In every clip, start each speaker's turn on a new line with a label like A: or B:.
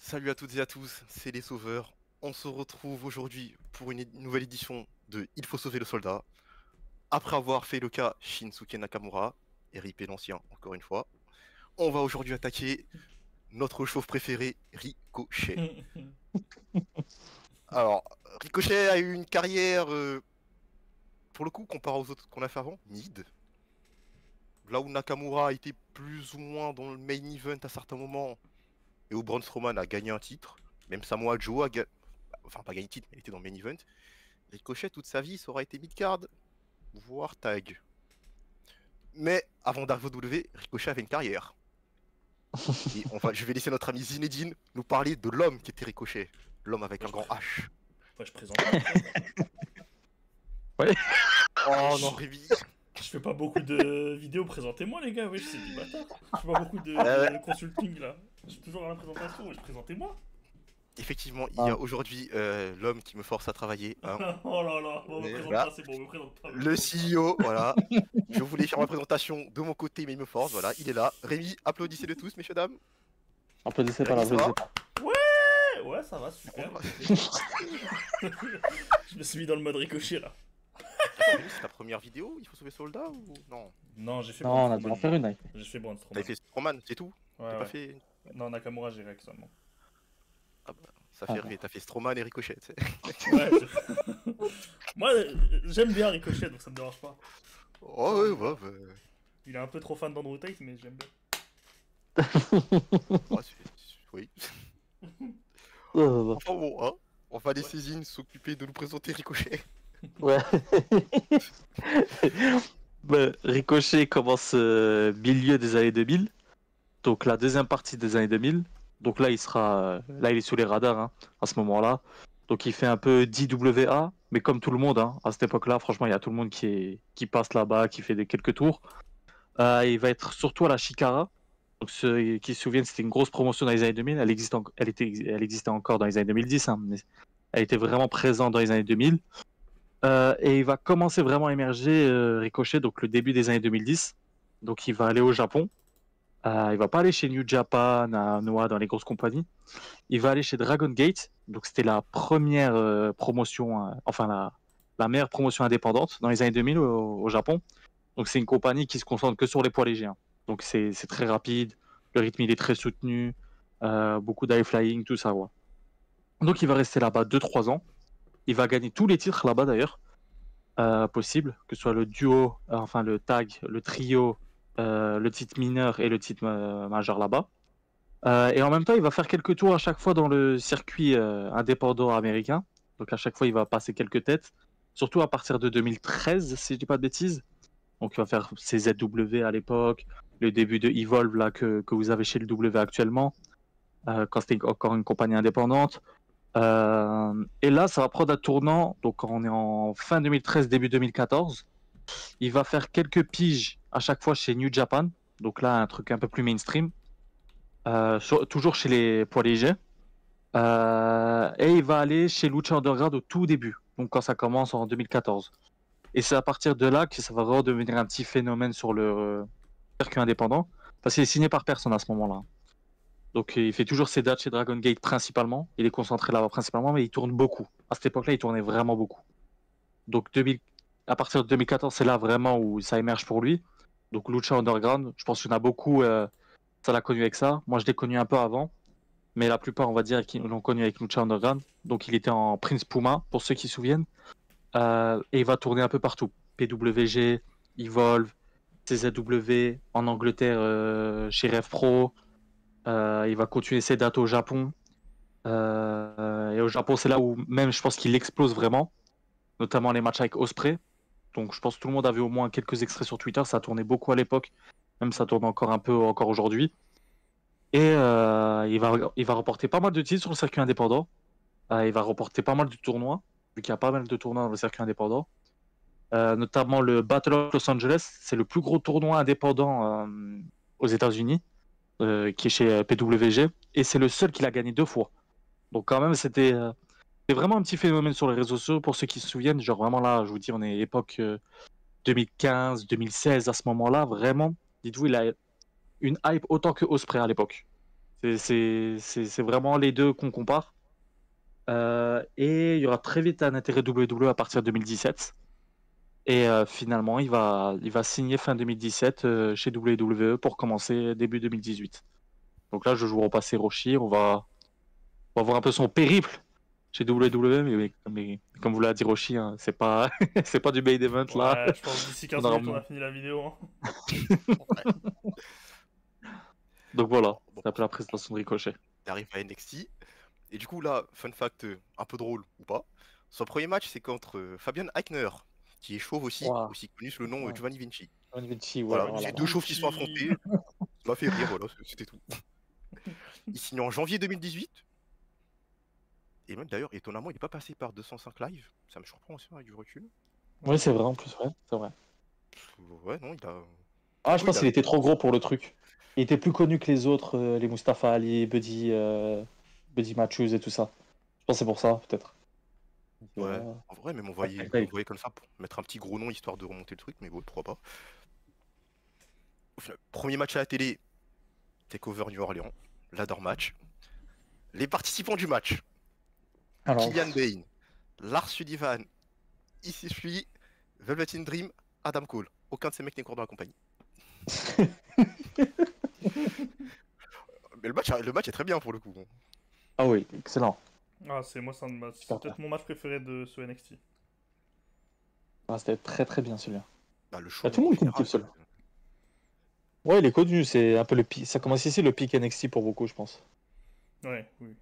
A: Salut à toutes et à tous, c'est les Sauveurs. On se retrouve aujourd'hui pour une nouvelle édition de Il faut sauver le soldat. Après avoir fait le cas Shinsuke Nakamura, et RIP l'ancien encore une fois, on va aujourd'hui attaquer notre chauve préféré, Ricochet. Alors, Ricochet a eu une carrière, pour le coup, comparé aux autres qu'on a fait avant, mid. Là où Nakamura a été plus ou moins dans le main event à certains moments, et où Braun Strowman a gagné un titre, même Samoa Joe a gagné, enfin pas gagné de titre, mais il était dans le main event. Ricochet, toute sa vie, ça aura été mid-card, voire tag. Mais avant d'arriver au W, Ricochet avait une carrière. Et je vais laisser notre ami Zinedine nous parler de l'homme qui était Ricochet. L'homme avec un grand H.
B: Ouais, je présente pas, quoi.
C: Ouais.
A: Oh non, Rémi.
B: Je fais pas beaucoup de vidéos, présentez-moi les gars, wesh, c'est du bâtard. Je fais pas beaucoup de
A: Ouais.
B: consulting là. J'ai toujours la présentation, wesh, présentez-moi.
A: Effectivement, il y a aujourd'hui l'homme qui me force à travailler. Hein.
B: Oh là là, bon, on me présente
A: Voilà.
B: pas, c'est bon, on me présente pas.
A: Le CEO, voilà. Je voulais faire ma présentation de mon côté, mais il me force. Voilà, il est là. Rémi, applaudissez-le tous, messieurs, dames.
C: Applaudissez pas,
A: Rémi, ça
C: applaudissez
A: va
C: pas.
B: Ouais, ça va, super. Je me suis mis dans le mode ricochet là.
A: Attends, Rémi, c'est ta première vidéo? Il faut sauver soldat ou non?
B: Non, j'ai fait
C: Non,
B: Braun
C: on a dû en
B: Strowman,
C: faire
B: moi.
C: une. Là.
B: J'ai fait Braun
A: T'avais
B: Strowman.
A: fait Strowman, c'est tout?
B: Ouais,
A: T'as
B: ouais.
A: pas fait.
B: Non, Nakamura, j'ai réac seulement.
A: Ah bah, ça fait rêver, t'as fait Strowman et Ricochet, tu sais.
B: Ouais, moi, j'aime bien Ricochet, donc ça me dérange pas.
A: Oh ouais, ouais, bah,
B: Il est un peu trop fan d'Andrew Tate, mais j'aime bien.
A: ouais, oui.
C: Ouais.
A: Enfin bon, hein, on va laisser Zine s'occuper de nous présenter Ricochet.
C: Ouais. Bah, Ricochet commence milieu des années 2000. Donc la deuxième partie des années 2000. Donc là, là, il est sous les radars hein, à ce moment-là. Donc il fait un peu d'IWA, mais comme tout le monde, hein, à cette époque-là, franchement, il y a tout le monde qui passe là-bas, qui fait quelques tours. Il va être surtout à la Chikara. Donc ceux qui se souviennent, c'était une grosse promotion dans les années 2000. Elle existait encore dans les années 2010, hein, mais elle était vraiment présente dans les années 2000. Et il va commencer vraiment à émerger, Ricochet, donc le début des années 2010. Donc il va aller au Japon. Il va pas aller chez New Japan, à Noah, dans les grosses compagnies. Il va aller chez Dragon Gate. Donc c'était la première promotion, enfin la meilleure promotion indépendante dans les années 2000 au Japon. Donc c'est une compagnie qui se concentre que sur les poids légers. Hein. Donc c'est très rapide, le rythme il est très soutenu, beaucoup d'high flying, tout ça. Ouais. Donc il va rester là-bas 2-3 ans. Il va gagner tous les titres là-bas d'ailleurs, possibles, que ce soit le duo, enfin le tag, le trio, le titre mineur et le titre majeur là-bas. Et en même temps, il va faire quelques tours à chaque fois dans le circuit indépendant américain. Donc à chaque fois, il va passer quelques têtes, surtout à partir de 2013, si je dis pas de bêtises. Donc il va faire ses ZW à l'époque, le début de Evolve là, que vous avez chez le W actuellement, quand c'était encore une compagnie indépendante. Et là, ça va prendre un tournant, donc on est en fin 2013, début 2014. Il va faire quelques piges à chaque fois chez New Japan, donc là un truc un peu plus mainstream, toujours chez les poids légers. Et il va aller chez Lucha Underground au tout début, donc quand ça commence en 2014. Et c'est à partir de là que ça va redevenir un petit phénomène sur le circuit indépendant, parce qu'il est signé par personne à ce moment-là. Donc il fait toujours ses dates chez Dragon Gate principalement, il est concentré là-bas principalement, mais il tourne beaucoup. À cette époque-là, il tournait vraiment beaucoup. Donc à partir de 2014, c'est là vraiment où ça émerge pour lui. Donc Lucha Underground, je pense qu'il y en a beaucoup, ça l'a connu avec ça. Moi, je l'ai connu un peu avant, mais la plupart, on va dire, qu'ils l'ont connu avec Lucha Underground. Donc il était en Prince Puma, pour ceux qui se souviennent. Et il va tourner un peu partout. PWG, Evolve, CZW, en Angleterre chez Rev Pro. Il va continuer ses dates au Japon. Et au Japon, c'est là où même je pense qu'il explose vraiment, notamment les matchs avec Osprey. Donc je pense que tout le monde avait au moins quelques extraits sur Twitter. Ça tournait beaucoup à l'époque, même ça tourne encore un peu encore aujourd'hui. Et il va remporter pas mal de titres sur le circuit indépendant. Il va remporter pas mal de tournois, vu qu'il y a pas mal de tournois dans le circuit indépendant. Notamment le Battle of Los Angeles, c'est le plus gros tournoi indépendant aux États-Unis, qui est chez PWG, et c'est le seul qu'il a gagné 2 fois. Donc quand même, c'était vraiment un petit phénomène sur les réseaux sociaux, pour ceux qui se souviennent. Genre vraiment là, je vous dis, on est époque 2015, 2016 à ce moment-là, vraiment. Dites-vous, il a une hype autant que Osprey à l'époque. C'est vraiment les deux qu'on compare. Et il y aura très vite un intérêt WWE à partir de 2017. Et finalement, il va signer fin 2017 chez WWE pour commencer début 2018. Donc là, je joue au passé Hiroshi. On va voir un peu son périple chez WWE. Mais comme vous l'a dit Hiroshi, hein, c'est pas, c'est pas du main event là.
B: Ouais, je pense d'ici 15 minutes, on a fini la vidéo. Hein.
C: Donc voilà,
A: Bon,
C: c'est un peu la présentation de Ricochet.
A: il arrive à NXT. Et du coup, là, fun fact un peu drôle ou pas, son premier match, c'est contre Fabian Aichner, qui est chauve aussi,
C: Wow.
A: aussi connu sous le nom
C: Ouais.
A: Giovanni Vinci.
C: Vinci, ouais,
A: Voilà,
C: voilà.
A: c'est deux chauves qui se sont affrontés. Ça m'a fait rire, voilà, c'était tout. Il signe en janvier 2018. Et même d'ailleurs, étonnamment, il n'est pas passé par 205 live. Ça me surprend aussi avec du recul.
C: Oui, c'est vrai en plus, ouais, c'est vrai.
A: Ouais, non, il a.
C: Ah, je
A: Oui,
C: pense
A: il a-
C: qu'il était trop gros pour le truc. Il était plus connu que les autres, les Mustafa Ali, Buddy Matthews et tout ça. Je pense que c'est pour ça, peut-être.
A: Ouais, en vrai, même
C: Ouais.
A: on voyait comme ça pour mettre un petit gros nom histoire de remonter le truc, mais bon, pourquoi pas. Au final, premier match à la télé, Takeover New Orleans, ladder match. Les participants du match,
C: Alors,
A: Killian Dane, Lars Sullivan, Ishii, Velvet in Dream, Adam Cole. Aucun de ces mecs n'est court dans la compagnie. Mais le match est très bien pour le coup.
C: ah oui, excellent.
B: Ah, c'est
C: Super
B: peut-être mon match préféré de ce NXT.
C: Ah, c'était très très bien celui-là.
A: Bah, le show
C: tout le monde
A: en général,
C: kiffe celui-là. Ouais, il est connu, c'est un peu le pic. Ça commence ici le pic NXT pour beaucoup, je pense.
B: Ouais, oui.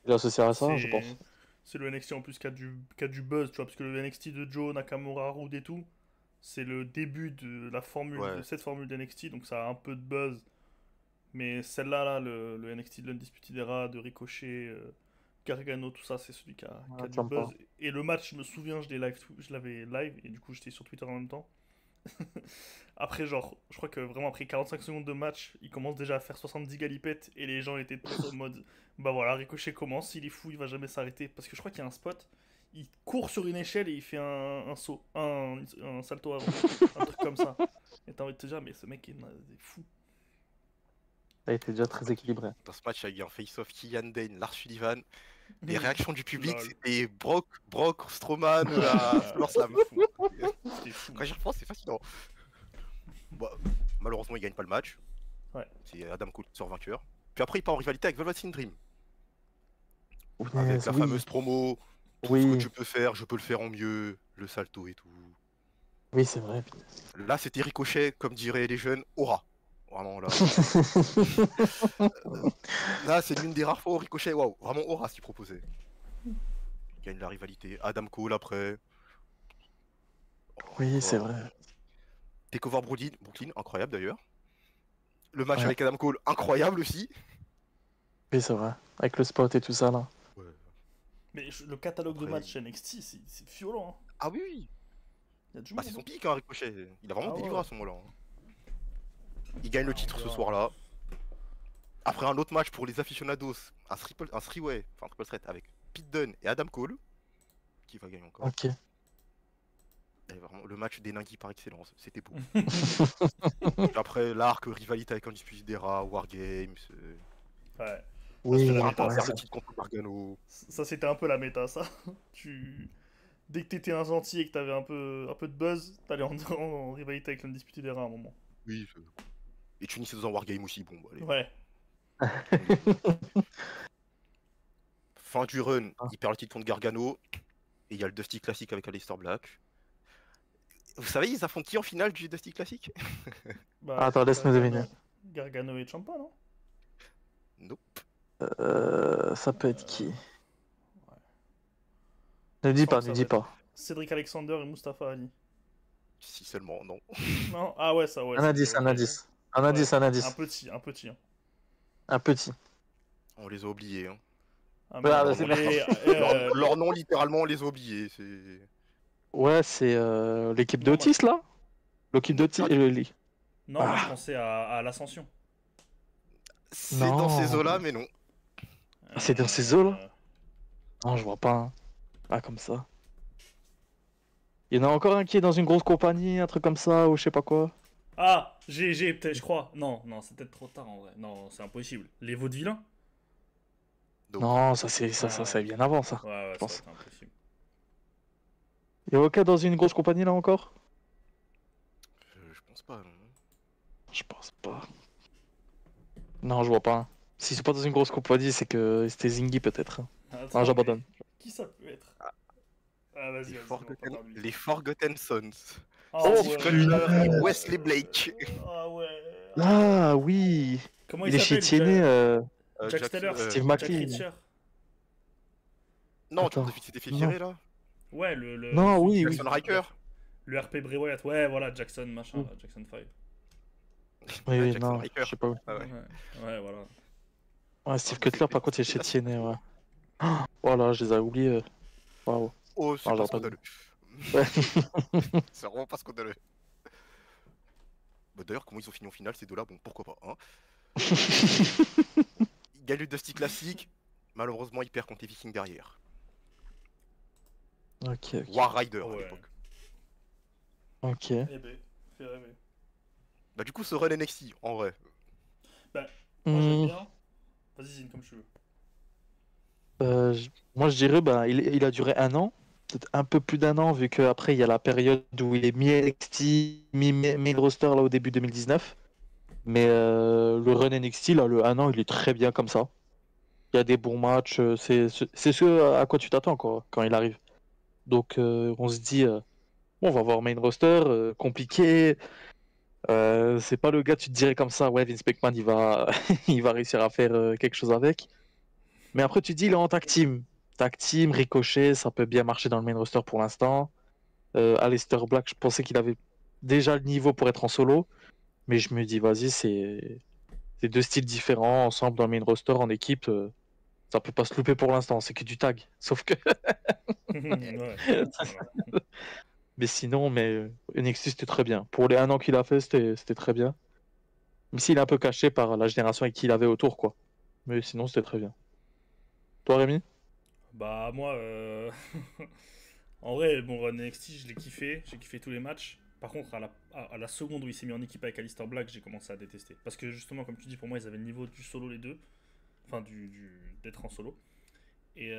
C: Il est associé à ça, je
B: C'est-
C: pense.
B: C'est le NXT en plus qui a du buzz, tu vois, parce que le NXT de Joe, Nakamura, Rude et tout, c'est le début de la formule,
A: Ouais.
B: de cette formule d'NXT, donc ça a un peu de buzz. Mais celle-là, là, le NXT de l'Undisputed Era, de Ricochet, Gargano, tout ça, c'est celui qui a du
C: sympa.
B: buzz. Et le match, je me souviens, je l'avais live, et du coup j'étais sur Twitter en même temps. Après, genre, je crois que vraiment après 45 secondes de match, il commence déjà à faire 70 galipettes et les gens étaient tous en mode bah voilà, Ricochet commence, il est fou, il va jamais s'arrêter. Parce que je crois qu'il y a un spot, il court sur une échelle et il fait un saut, un salto avant, un truc comme ça. Et t'as envie de te dire, mais ce mec est fou.
C: Ça a été déjà très équilibré.
A: Dans ce match, il y a eu un face-off Killian Dane, Lars Sullivan. Les réactions du public,
B: Lol.
A: c'était Brock Strowman à SummerSlam.
B: C'était fou.
A: Quand j'y repense, c'est fascinant. Bah, malheureusement, il gagne pas le match.
B: Ouais.
A: C'est Adam Cole qui sort vainqueur. Puis après, il part en rivalité avec Velvet in Dream.
C: Oui,
A: Avec la fameuse promo. Tout ce que
C: Oui,
A: tu peux faire, je peux le faire en mieux. Le salto et tout.
C: oui, c'est vrai.
A: Là, c'était Ricochet, comme diraient les jeunes, aura. Vraiment, là. Là, c'est l'une des rares fois où Ricochet, waouh, vraiment aura ce qu'il proposait. Il gagne la rivalité. Adam Cole après.
C: Oui, c'est
A: Encore.
C: vrai.
A: Takeover Brooklyn, incroyable d'ailleurs. Le match
C: Ouais.
A: avec Adam Cole, incroyable aussi.
C: Oui, c'est vrai. Avec le spot et tout ça, là.
B: Mais le catalogue de
A: Après,
B: matchs NXT, c'est violent. Hein.
A: Ah oui, oui.
B: Il y a du
A: Bah,
B: monde.
A: c'est son
B: Hein.
A: pic, hein, Ricochet. Il a vraiment
B: Ah
A: délivré
B: ouais.
A: à ce moment-là. Hein. Il gagne le titre ce
B: voilà.
A: soir-là. Après un autre match pour les aficionados, un three-way, enfin un triple threat avec Pete Dunne et Adam Cole, qui va gagner encore.
C: Ok.
A: Et vraiment, le match des Ningui par excellence, c'était beau. Après l'arc rivalité avec Undisputed Era, Wargames,
B: Ouais.
C: Oui,
B: c'était la
A: pour
B: méta,
A: un
B: ça.
A: ce titre contre Gargano.
B: Ça, c'était un peu la méta, ça. Dès que t'étais un gentil et que t'avais un peu de buzz, t'allais en rivalité avec l'Undisputed Era à un moment.
A: Oui, et tu unissais dans un Wargame aussi, bon, bah, allez.
B: Ouais.
A: Fin du run, il perd le titre contre Gargano, et il y a le Dusty Classic avec Aleister Black. Vous savez, ils affrontent qui en finale du Dusty Classic?
B: Bah,
C: Attends, laisse-moi deviner.
B: Gargano et Ciampa, non?
A: Nope.
C: Ça peut être qui?
B: Ouais.
C: Ne dis pas,
B: Ça
C: ne
B: va
C: dis
B: être
C: pas.
B: Cédric Alexander et Mustafa Ali.
A: Si seulement, non.
B: Non? Ah ouais, ça, ouais.
C: Un indice, un
B: ok.
C: indice. Un
B: Ouais.
C: indice, un indice.
B: Un petit. Hein.
C: Un petit.
A: On les a oubliés. Hein.
B: Ah,
C: Ah,
B: merde,
C: c'est
A: Leur nom, littéralement, on les a oubliés. C'est
C: Ouais, c'est l'équipe
B: Non,
C: d'Otis, là? L'équipe d'Otis.
B: Non, moi je pensais à l'Ascension.
A: c'est dans ces eaux-là, mais non.
C: C'est dans ces eaux-là? Non, je vois pas. Hein. Ah, comme ça. Il y en a encore un qui est dans une grosse compagnie, un truc comme ça, ou je sais pas quoi.
B: Ah, GG, peut-être, je crois. Non, non, c'est peut-être trop tard en vrai. Non, c'est impossible. Les vaudevillains?
A: Donc,
C: Non, ça
B: Ah,
C: c'est bien avant ça,
B: ouais,
C: je
B: ouais, ça aurait
C: pense.
B: été impossible.
C: Il y a aucun dans une grosse compagnie là encore?
A: je pense pas. Non.
C: Je pense pas. Non, je vois pas. Si c'est pas dans une grosse compagnie, c'est que c'était Zingy peut-être. Non,
B: Attends, mais
C: j'abandonne.
B: qui ça peut être? Ah, vas-y, vas-y, on t'entend lui.
A: Les Forgotten Sons.
B: Ah
C: Oh
A: Steve Cutler et
C: punaise!
A: Wesley Blake.
B: Ah ouais, ah ouais.
C: Ah oui!
B: Comment il
C: Il est chez
B: s'appelle?
C: Tiennet,
B: Jack Steller,
C: Steve
B: Jack
C: McLean.
B: Reacher.
A: Non, tu
C: Attends,
A: t'es fait
C: non.
A: virer là.
B: Ouais,
C: Non,
B: celui
C: oui,
A: Jackson
C: oui.
A: Riker.
B: le RP Bray Wyatt. Ouais, voilà, Jackson, machin,
C: Oui,
B: là, Jackson 5.
C: oui,
A: Ouais,
C: oui,
A: Jackson
C: non,
A: Riker.
C: je sais pas.
A: Ah ouais.
B: Ouais, ouais, voilà.
C: Ouais,
A: Ah
C: Steve
A: bah
C: Cutler, par contre, il est
A: c'était
C: chez
A: là.
C: Tiennet, ouais. Ah, voilà, je les ai oubliés. Waouh.
A: Oh,
C: Non,
A: c'est pas
C: j'aurais pas dû.
A: scandaleux.
C: Ouais.
A: C'est vraiment pas scandaleux. Bah, d'ailleurs, comment ils ont fini en finale ces deux-là, bon, pourquoi pas, hein. Il gagne le Dusty Classic. Malheureusement, il perd contre les Vikings derrière.
C: Ok, ok.
A: War Rider à
B: Ouais.
A: l'époque.
C: Ok.
B: Eh ben, fait rêver.
A: Bah, du coup, ce run NXT, en vrai.
B: Bah, moi j'aime
C: Hmm,
B: bien. Vas-y, Zine, comme tu veux.
C: moi, je dirais, bah, il a duré un an. Peut-être un peu plus d'un an, vu qu'après, il y a la période où il est mi-NXT, mi-main roster, là, au début 2019. Mais le run NXT, là, le un an, il est très bien comme ça. Il y a des bons matchs. C'est ce à quoi tu t'attends, quoi, quand il arrive. Donc, on se dit, bon, on va voir main roster, compliqué. C'est pas le gars, tu te dirais comme ça, ouais, Vince McMahon, il va réussir à faire quelque chose avec. Mais après, tu te dis, il est en tag team. Tag team, Ricochet, ça peut bien marcher dans le main roster pour l'instant. Aleister Black, je pensais qu'il avait déjà le niveau pour être en solo. Mais je me dis, vas-y, c'est deux styles différents ensemble dans le main roster, en équipe. Ça peut pas se louper pour l'instant, c'est que du tag. Sauf que.
B: Ouais, voilà.
C: Mais sinon, NXT, c'était très bien. Pour les un an qu'il a fait, c'était très bien. Même s'il est un peu caché par la génération avec qui il avait autour, quoi. Mais sinon, c'était très bien. Toi, Rémi?
B: Bah, moi, en vrai, bon, run NXT, je l'ai kiffé. J'ai kiffé tous les matchs. Par contre, à la seconde où il s'est mis en équipe avec Aleister Black, j'ai commencé à détester. Parce que justement, comme tu dis, pour moi, ils avaient le niveau du solo les deux. Enfin, d'être en solo. Et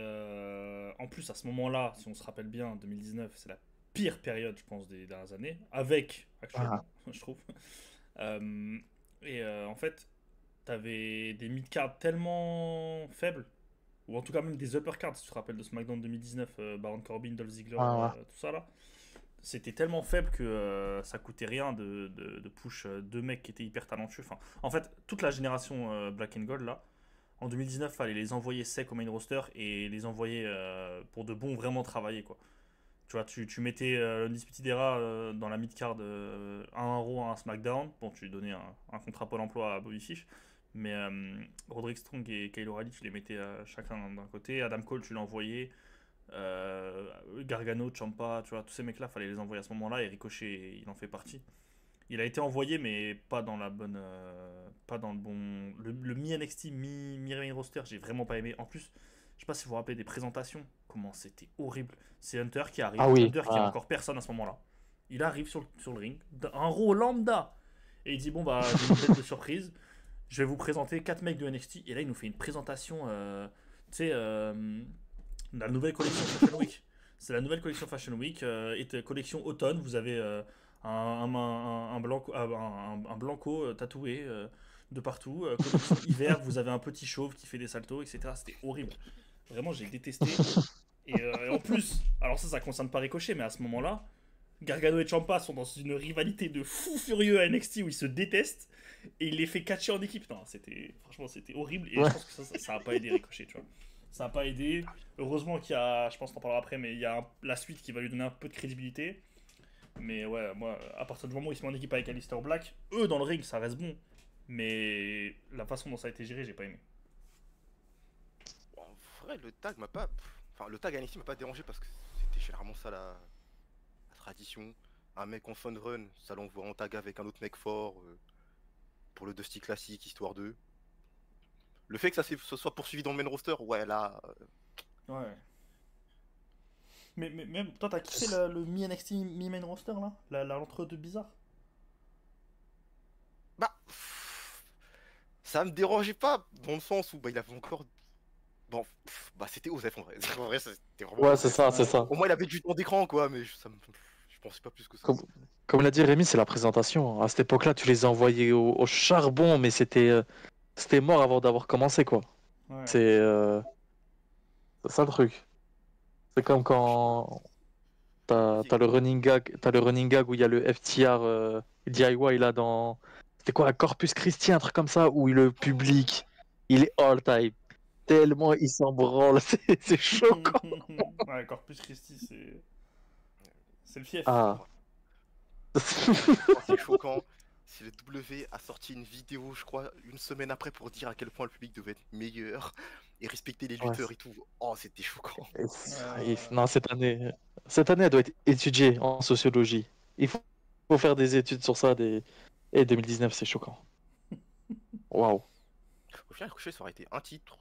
B: en plus, à ce moment-là, si on se rappelle bien, 2019, c'est la pire période, je pense, des dernières années. Avec,
C: Ah,
B: actuellement, je trouve. En fait, t'avais des mid-cards tellement faibles, ou en tout cas même des uppercards, si tu te rappelles de SmackDown 2019, Baron Corbin, Dolph Ziggler,
C: ouais, ouais.
B: tout ça là. C'était tellement faible que ça coûtait rien de push deux mecs qui étaient hyper talentueux. Enfin, en fait, toute la génération Black and Gold là, en 2019, fallait les envoyer secs au main roster et les envoyer pour de bon vraiment travailler quoi. Tu vois, tu mettais l'Undisputed Era dans la mid-card un Raw, un SmackDown. Bon, tu lui donnais un contrat Pôle emploi à Bobby Fish. Mais Roderick Strong et Kyle O'Reilly, tu les mettais chacun d'un côté. Adam Cole, tu l'envoyais. Gargano, Ciampa, tu vois, tous ces mecs-là, fallait les envoyer à ce moment-là. Et Ricochet, il en fait partie. Il a été envoyé, mais pas dans la bonne. Pas dans le bon. Le mi-NXT, mi-main roster, j'ai vraiment pas aimé. En plus, je sais pas si vous vous rappelez des présentations. Comment c'était horrible. C'est Hunter qui arrive.
C: Ah oui.
B: Hunter qui est
C: Ah.
B: encore personne à ce moment-là. Il arrive sur le ring. Un Raw lambda. Et il dit bon, bah, j'ai une bête de surprise. Je vais vous présenter 4 mecs de NXT. Et là, il nous fait une présentation. Tu sais, la nouvelle collection Fashion Week. C'est la nouvelle collection Fashion Week. Et collection automne. Vous avez un blanco, un blanco tatoué de partout. Collection hiver, vous avez un petit chauve qui fait des saltos, etc. C'était horrible. Vraiment, j'ai détesté. Et en plus, alors ça concerne pas Ricochet, mais à ce moment-là, Gargano et Ciampa sont dans une rivalité de fou furieux à NXT où ils se détestent et il les fait catcher en équipe. Non, franchement, c'était horrible et
C: Ouais.
B: je pense que ça a pas aidé Ricochet, tu vois. Ça a pas aidé. Heureusement qu'il y a, je pense qu'on en parlera après, mais il y a la suite qui va lui donner un peu de crédibilité. Mais ouais, moi, à partir du moment où il se met en équipe avec Aleister Black, eux dans le ring, ça reste bon. Mais la façon dont ça a été géré, j'ai pas aimé.
A: Bon, en vrai, le tag m'a pas. Enfin, le tag NXT m'a pas dérangé parce que c'était généralement ça la tradition. Un mec en fun run, ça l'envoie en tag avec un autre mec fort pour le Dusty classique, histoire de. Le fait que se soit poursuivi dans le main roster, ouais, là.
B: Ouais. Mais même, toi, t'as kiffé le mi-NXT, mi-main roster là l'entre-deux bizarre.
A: ça me dérangeait pas dans le sens où bah, il avait encore. Bon, bah c'était Osef en vrai. En vrai, c'était vraiment
C: Ouais, c'est
A: Osef.
C: ça, c'est
B: Ouais.
C: ça.
A: Au moins, il avait du temps d'écran, quoi, mais je pensais pas plus que ça.
C: Comme, comme l'a dit Rémi, c'est la présentation. À cette époque-là, tu les as envoyés au charbon, mais c'était mort avant d'avoir commencé, quoi.
B: Ouais.
C: C'est ça le truc. C'est comme quand
A: Vas-y.
C: t'as le running gag où il y a le FTR DIY là dans. C'était quoi, Corpus Christi, un truc comme ça, où le public, il est all time. Tellement il s'en branle, c'est choquant.
B: Ouais, Corpus Christi, c'est le fief.
C: Ah.
A: Oh, c'est choquant. Si le W a sorti une vidéo, je crois, une semaine après pour dire à quel point le public devait être meilleur et respecter les
C: Ouais,
A: lutteurs et tout. Oh, c'était choquant.
C: non, cette année, elle doit être étudiée en sociologie. Faut faire des études sur ça. Et 2019, c'est choquant. Waouh.
A: Au final, Ricochet, ça aurait été un titre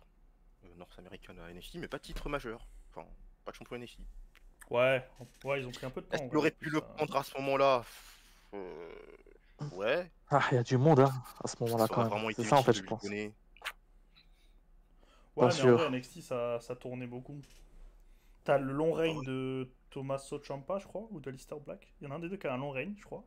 A: North-American à NXT, mais pas de titre majeur. Enfin, pas de champion NXT.
B: Ouais, ouais, ils ont pris un peu de temps.
A: Est-ce
B: En
A: qu'il
B: vrai, en
A: aurait
B: plus,
A: pu le prendre à ce moment-là? Euh, Ouais.
C: Ah, il y a du monde hein, à ce moment-là
A: Ça
C: quand
A: aurait
C: même.
A: vraiment
C: C'est
A: été
C: ça en
A: utile
C: fait,
A: de
C: je
A: lui
C: pense.
A: donner.
C: Pas
B: Ouais, mais en vrai,
C: sûr.
B: NXT, ça tournait beaucoup. T'as le long reign de Tommaso Ciampa, je crois, ou de Lister Black. Il y en a un des deux qui a un long reign, je crois.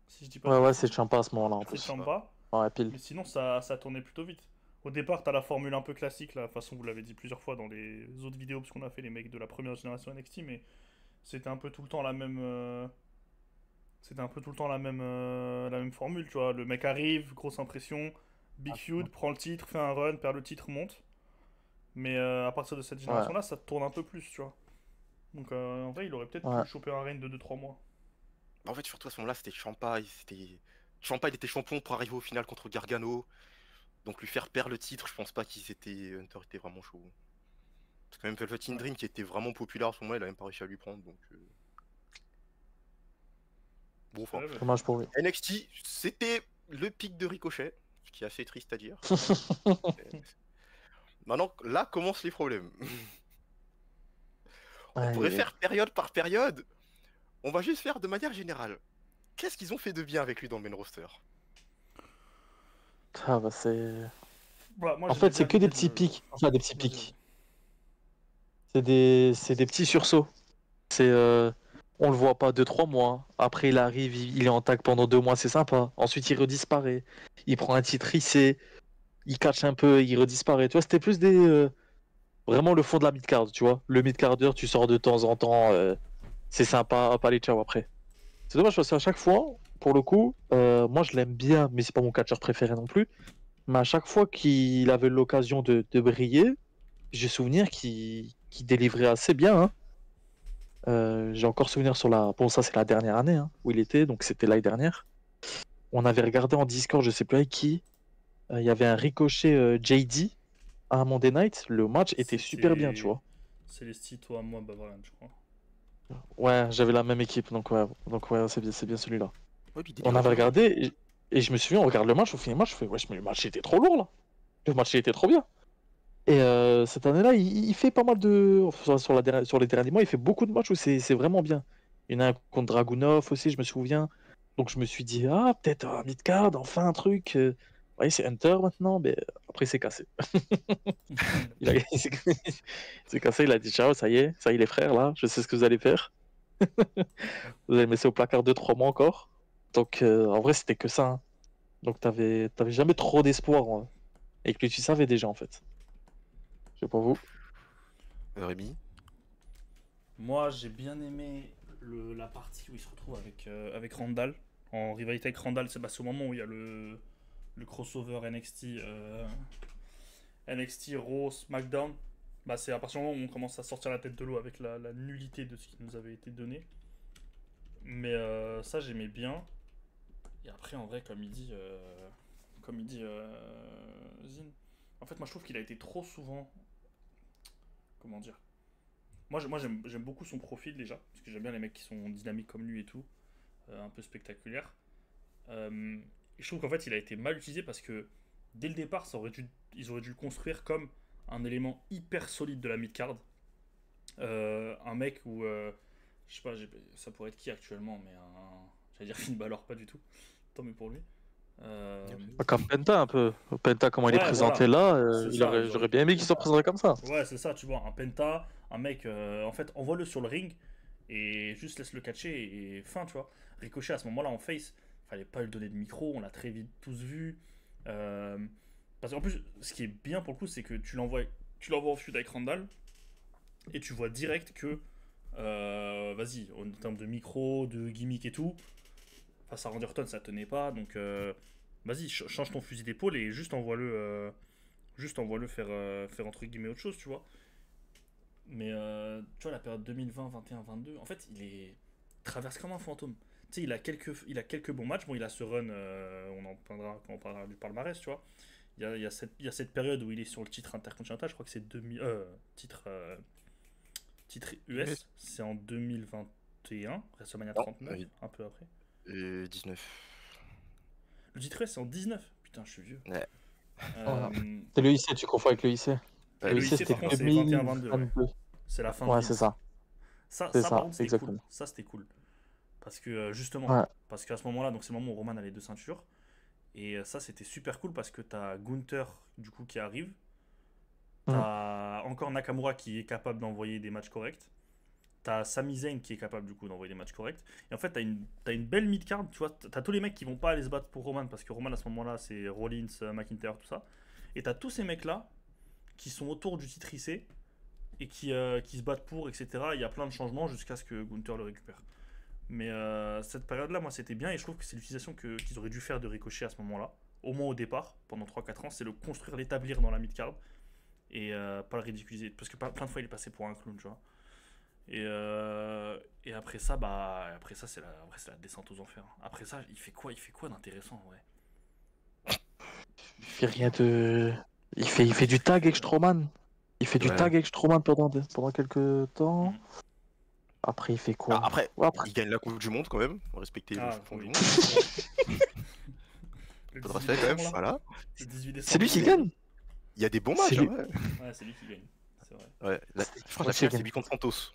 B: Si je dis pas de
C: Ouais, ouais, c'est
B: bêtises.
C: Champa à ce moment-là en
B: C'est
C: plus.
A: Ouais.
B: Ciampa.
C: Ouais, pile.
B: Mais sinon, ça tournait plutôt vite. Au départ, t'as la formule un peu classique, la façon vous l'avez dit plusieurs fois dans les autres vidéos, parce qu'on a fait les mecs de la première génération NXT, mais c'était un peu tout le temps la même. C'était un peu tout le temps la même formule, tu vois. Le mec arrive, grosse impression, big feud, prend le titre, fait un run, perd le titre, monte. Mais à partir de cette
C: Ouais,
B: génération-là, ça tourne un peu plus, tu vois. Donc en vrai, il aurait peut-être pu
C: ouais.
B: choper un reign de 2-3 mois.
A: En fait, surtout à ce moment-là, c'était Ciampa. Ciampa, il était champion pour arriver au final contre Gargano. Donc lui faire perdre le titre, je pense pas Hunter était vraiment chaud. Parce que même Velvet in
B: Ouais.
A: Dream, qui était vraiment populaire à ce moment-là, il a même pas réussi à lui prendre. Donc, bon, enfin.
B: Ouais, bah.
C: Dommage pour lui.
A: NXT, c'était le pic de Ricochet, ce qui est assez triste à dire. Maintenant, là commencent les problèmes. On pourrait
C: Aïe.
A: faire période par période. On va juste faire de manière générale. Qu'est-ce qu'ils ont fait de bien avec lui dans le main roster?
C: Ah bah c'est.
B: Bah, moi,
C: En
B: j'aimais
C: fait,
B: bien
C: c'est que des
B: l'idée de
C: petits
B: le.
C: pics. Enfin, des petits
B: Vas-y, vas-y.
C: pics. C'est des petits sursauts. C'est on le voit pas 2 3 mois. Après il arrive, il est en tag pendant 2 mois, c'est sympa. Ensuite il redisparaît. Il prend un titre hissé, il catch un peu, il redisparaît. Tu vois, c'était plus des vraiment le fond de la mid-card, tu vois. Le mid-carder, tu sors de temps en temps, c'est sympa, hop, allez, ciao après. C'est dommage parce qu'à chaque fois, pour le coup, moi je l'aime bien, mais c'est pas mon catcheur préféré non plus. Mais à chaque fois qu'il avait l'occasion de briller, j'ai souvenir qu'il délivrait assez bien, hein. J'ai encore souvenir sur la. Bon, ça, c'est la dernière année hein, où il était, donc c'était l'année dernière. On avait regardé en Discord, je sais plus avec qui. Il y avait un ricochet JD à un Monday Night. Le match était super bien, tu
B: C'était.
C: vois.
B: Célesti, toi, moi, Bavarian, je crois.
C: Ouais, j'avais la même équipe, donc ouais, c'est bien celui-là.
A: Ouais, puis
C: On
A: délire
C: avait
A: de ouf.
C: regardé et je me souviens, on regarde le match, au final du match, je fais, wesh, mais le match était trop lourd là. Le match il était trop bien. Et cette année-là, il fait pas mal de. Enfin, sur les derniers mois, il fait beaucoup de matchs où c'est vraiment bien. Il y en a un contre Dragunov aussi, je me souviens. Donc je me suis dit, ah, peut-être un mid-card, enfin un truc. Ouais, c'est Hunter maintenant, mais après il s'est cassé. Il s'est cassé, il a dit, ciao, ça y est les frères, là, je sais ce que vous allez faire. Vous allez me laisser au placard 2 3 mois encore. Donc en vrai, c'était que ça, hein. Donc t'avais jamais trop d'espoir, hein. Et que tu savais déjà en fait. Je sais pas vous.
A: Rémi.
B: Moi, j'ai bien aimé la partie où il se retrouve avec Randall. En rivalité avec Randall, c'est au moment où il y a le crossover NXT Raw SmackDown. Bah, c'est à partir du moment où on commence à sortir la tête de l'eau avec la nullité de ce qui nous avait été donné. Mais ça, j'aimais bien. Et après, en vrai, comme il dit Zin, en fait, moi, je trouve qu'il a été trop souvent. Comment dire? Moi j'aime beaucoup son profil déjà, parce que j'aime bien les mecs qui sont dynamiques comme lui et tout, un peu spectaculaires. Et je trouve qu'en fait, il a été mal utilisé parce que dès le départ, ils auraient dû le construire comme un élément hyper solide de la mid-card. Un mec où, je sais pas, ça pourrait être qui actuellement, mais j'allais dire Finn Balor, pas du tout, tant mieux pour lui.
C: Comme Penta un peu. Penta, comment il est
B: Ouais,
C: présenté
B: voilà.
C: là,
B: C'est ça,
C: j'aurais bien aimé qu'il soit présenté comme ça.
B: Ouais, c'est ça, tu vois, un Penta, un mec, en fait, envoie-le sur le ring et juste laisse le catcher et fin, tu vois. Ricochet à ce moment-là en face, fallait pas lui donner de micro, on l'a très vite tous vu. Euh, Parce qu'en plus, ce qui est bien pour le coup, c'est que tu l'envoies en feud avec Randall et tu vois direct que, vas-y, en termes de micro, de gimmick et tout, face à Randy Orton, ça tenait pas, donc vas-y, change ton fusil d'épaule et juste envoie-le faire entre guillemets autre chose, tu vois. Mais tu vois, la période 2020, 21, 22, en fait, il traverse comme un fantôme. Tu sais, il a quelques bons matchs. Bon, il a ce run, on en parlera quand on parlera du palmarès, tu vois. Il y a cette période où il est sur le titre intercontinental, je crois que c'est titre
A: Yes.
B: US, c'est en 2021, WrestleMania
A: Non,
B: 39,
A: oui.
B: un peu après.
A: 19.
B: Le titre US, c'est en 19. Putain, je suis vieux.
A: Ouais.
C: Voilà.
B: Euh,
C: C'est le IC, tu confonds avec le IC.
A: Ouais,
C: Le
B: le
C: IC,
B: IC,
C: c'était
B: par contre, c'est 21-22. Ouais.
C: 2022.
B: C'est la fin
C: Ouais,
B: de
C: c'est
B: Vince.
C: ça.
B: Ça,
C: C'est
B: par
C: ça,
B: contre, c'était cool.
C: exactement.
B: Ça, c'était cool. Parce que, justement,
C: Ouais.
B: parce qu'à ce moment-là, donc c'est le moment où Roman a les deux ceintures. Et ça, c'était super cool parce que t'as Gunther, du coup, qui arrive. T'as encore Nakamura qui est capable d'envoyer des matchs corrects. T'as Sami Zayn qui est capable, du coup, d'envoyer des matchs corrects. Et en fait, t'as une belle mid-card, tu vois. T'as tous les mecs qui vont pas aller se battre pour Roman parce que Roman, à ce moment-là, c'est Rollins, McIntyre, tout ça. Et t'as tous ces mecs-là qui sont autour du titre IC et qui se battent pour, etc. Il y a plein de changements jusqu'à ce que Gunther le récupère. Mais cette période-là, moi, c'était bien et je trouve que c'est l'utilisation qu'ils auraient dû faire de Ricochet à ce moment-là, au moins au départ, pendant 3-4 ans, c'est le construire, l'établir dans la mid-card et pas le ridiculiser. Parce que plein de fois, il est passé pour un clown, tu vois. Et après ça, c'est la descente aux enfers. Après ça, il fait quoi d'intéressant, ouais.
C: Il fait rien de. Il fait du tag avec Strowman. Il fait du
A: Ouais.
C: tag avec Strowman pendant quelques temps.
B: Mhm.
C: Après, il fait
A: Ah,
C: quoi?
A: après,
C: Ouais, après.
A: il gagne la Coupe du Monde quand même. Respecter le
B: Ah,
A: champion du
B: oui.
A: monde.
B: Le
A: Faudra
B: 18
A: faire quand même.
B: décembre, là.
A: Voilà.
B: Le 18 décembre.
C: C'est lui qui gagne.
A: Il y a des bons
C: C'est
A: matchs.
C: lui.
A: Hein,
B: Ouais, c'est lui qui gagne. C'est vrai.
A: ouais. Je crois que la
C: C'est
A: finale,
C: lui.
A: c'est lui contre Santos.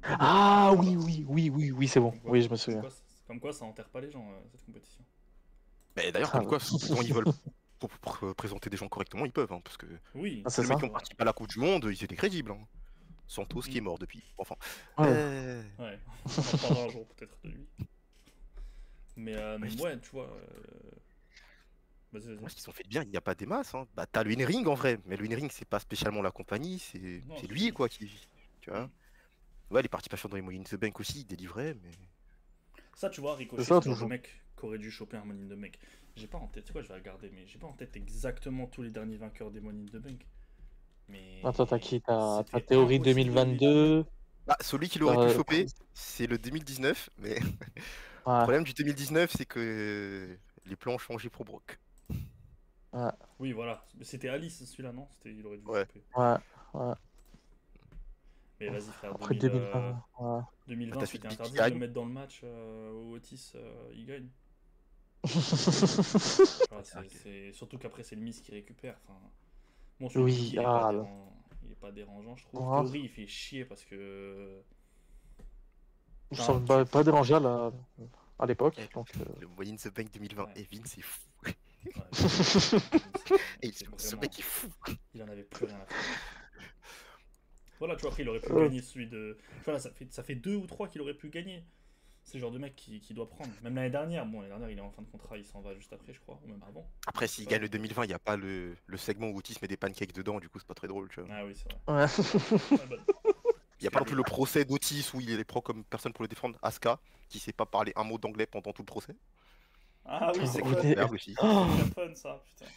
C: Ah oui, c'est bon.
B: Comme quoi-
C: Oui, je me souviens.
B: Comme quoi, ça enterre pas les gens, cette compétition.
A: Mais d'ailleurs,
C: Ah,
A: comme quoi, quand ils veulent pour présenter des gens correctement, ils peuvent. Hein, parce que
B: Oui.
C: Ah, c'est
A: les
C: ça.
A: mecs qui ont participé à la Coupe du Monde, ils étaient crédibles. Hein. Santos qui est mort depuis. Enfin.
C: Ouais.
B: Ouais, on en parlera un jour peut-être de lui. Mais ouais, tu vois. Vas-y.
A: Moi, ce qu'ils sont fait de bien, il n'y a pas des masses. Hein. Bah, t'as le Ring en vrai, mais le Ring, c'est pas spécialement la compagnie,
B: Non,
A: c'est
B: c'est
A: lui
B: lui.
A: quoi qui. Tu vois. Ouais, les participations dans les Money in the Bank aussi, il délivrait, mais.
B: Ça, tu vois, Ricochet,
C: C'est ça,
B: c'est le genre de
C: toujours.
B: mec qui aurait dû choper un Money in the Bank. J'ai pas en tête, c'est quoi, je vais regarder, mais j'ai pas en tête exactement tous les derniers vainqueurs des Money in the Bank. Mais.
C: Attends, t'as qui? T'as
B: c'était
C: Théorie
B: impossible de
C: 2022.
A: Bah, celui qui l'aurait pu
C: Euh,
A: choper, c'est le 2019, mais le
C: Ouais,
A: problème du 2019, c'est que les plans ont changé pour Brock.
B: Oui, voilà. C'était Alice, celui-là, non? Il aurait dû
A: Ouais.
B: choper.
C: ouais.
B: Mais vas-y, frère.
C: Après 2020. Ouais.
B: 2020,
A: T'as
B: c'était
A: celui qui
B: interdit de le
A: gagne.
B: mettre dans le match où Otis il gagne. Voilà, surtout qu'après, c'est le Miz qui récupère. Enfin, bon, celui
C: Oui,
B: de Miz, il est pas dérangeant, je trouve.
C: Ouais.
B: Théorie, il fait chier parce que.
C: Ça me pas dérangé à l'époque.
A: Eh,
C: Donc,
A: Le Money in the Bank 2020,
B: Ouais.
A: Evin, c'est fou.
B: Ouais,
A: Et
B: c'est
A: ce
B: vraiment-
A: mec est fou.
B: Il en avait plus rien à faire. Voilà, tu vois, après, il aurait pu
C: Ouais.
B: gagner celui de. Voilà, ça fait 2 ou 3 qu'il aurait pu gagner. C'est le genre de mec qui doit prendre. Même l'année dernière, bon, l'année dernière, il est en fin de contrat, il s'en va juste après, je crois, ou même avant.
A: Après, s'il gagne le 2020, il n'y a pas le segment où Otis met des pancakes dedans, du coup, c'est pas très drôle. Tu vois.
B: Ah oui, c'est vrai.
C: ouais.
B: Ah, bah,
A: Il n'y a pas non plus le procès d'Otis où il les prend comme personne pour le défendre. Asuka, qui sait pas parler un mot d'anglais pendant tout le procès.
B: Ah oui, c'est
C: Oh,
B: quoi?
C: mais-
A: Merde aussi.
C: Oh,
B: C'est fun ça, putain.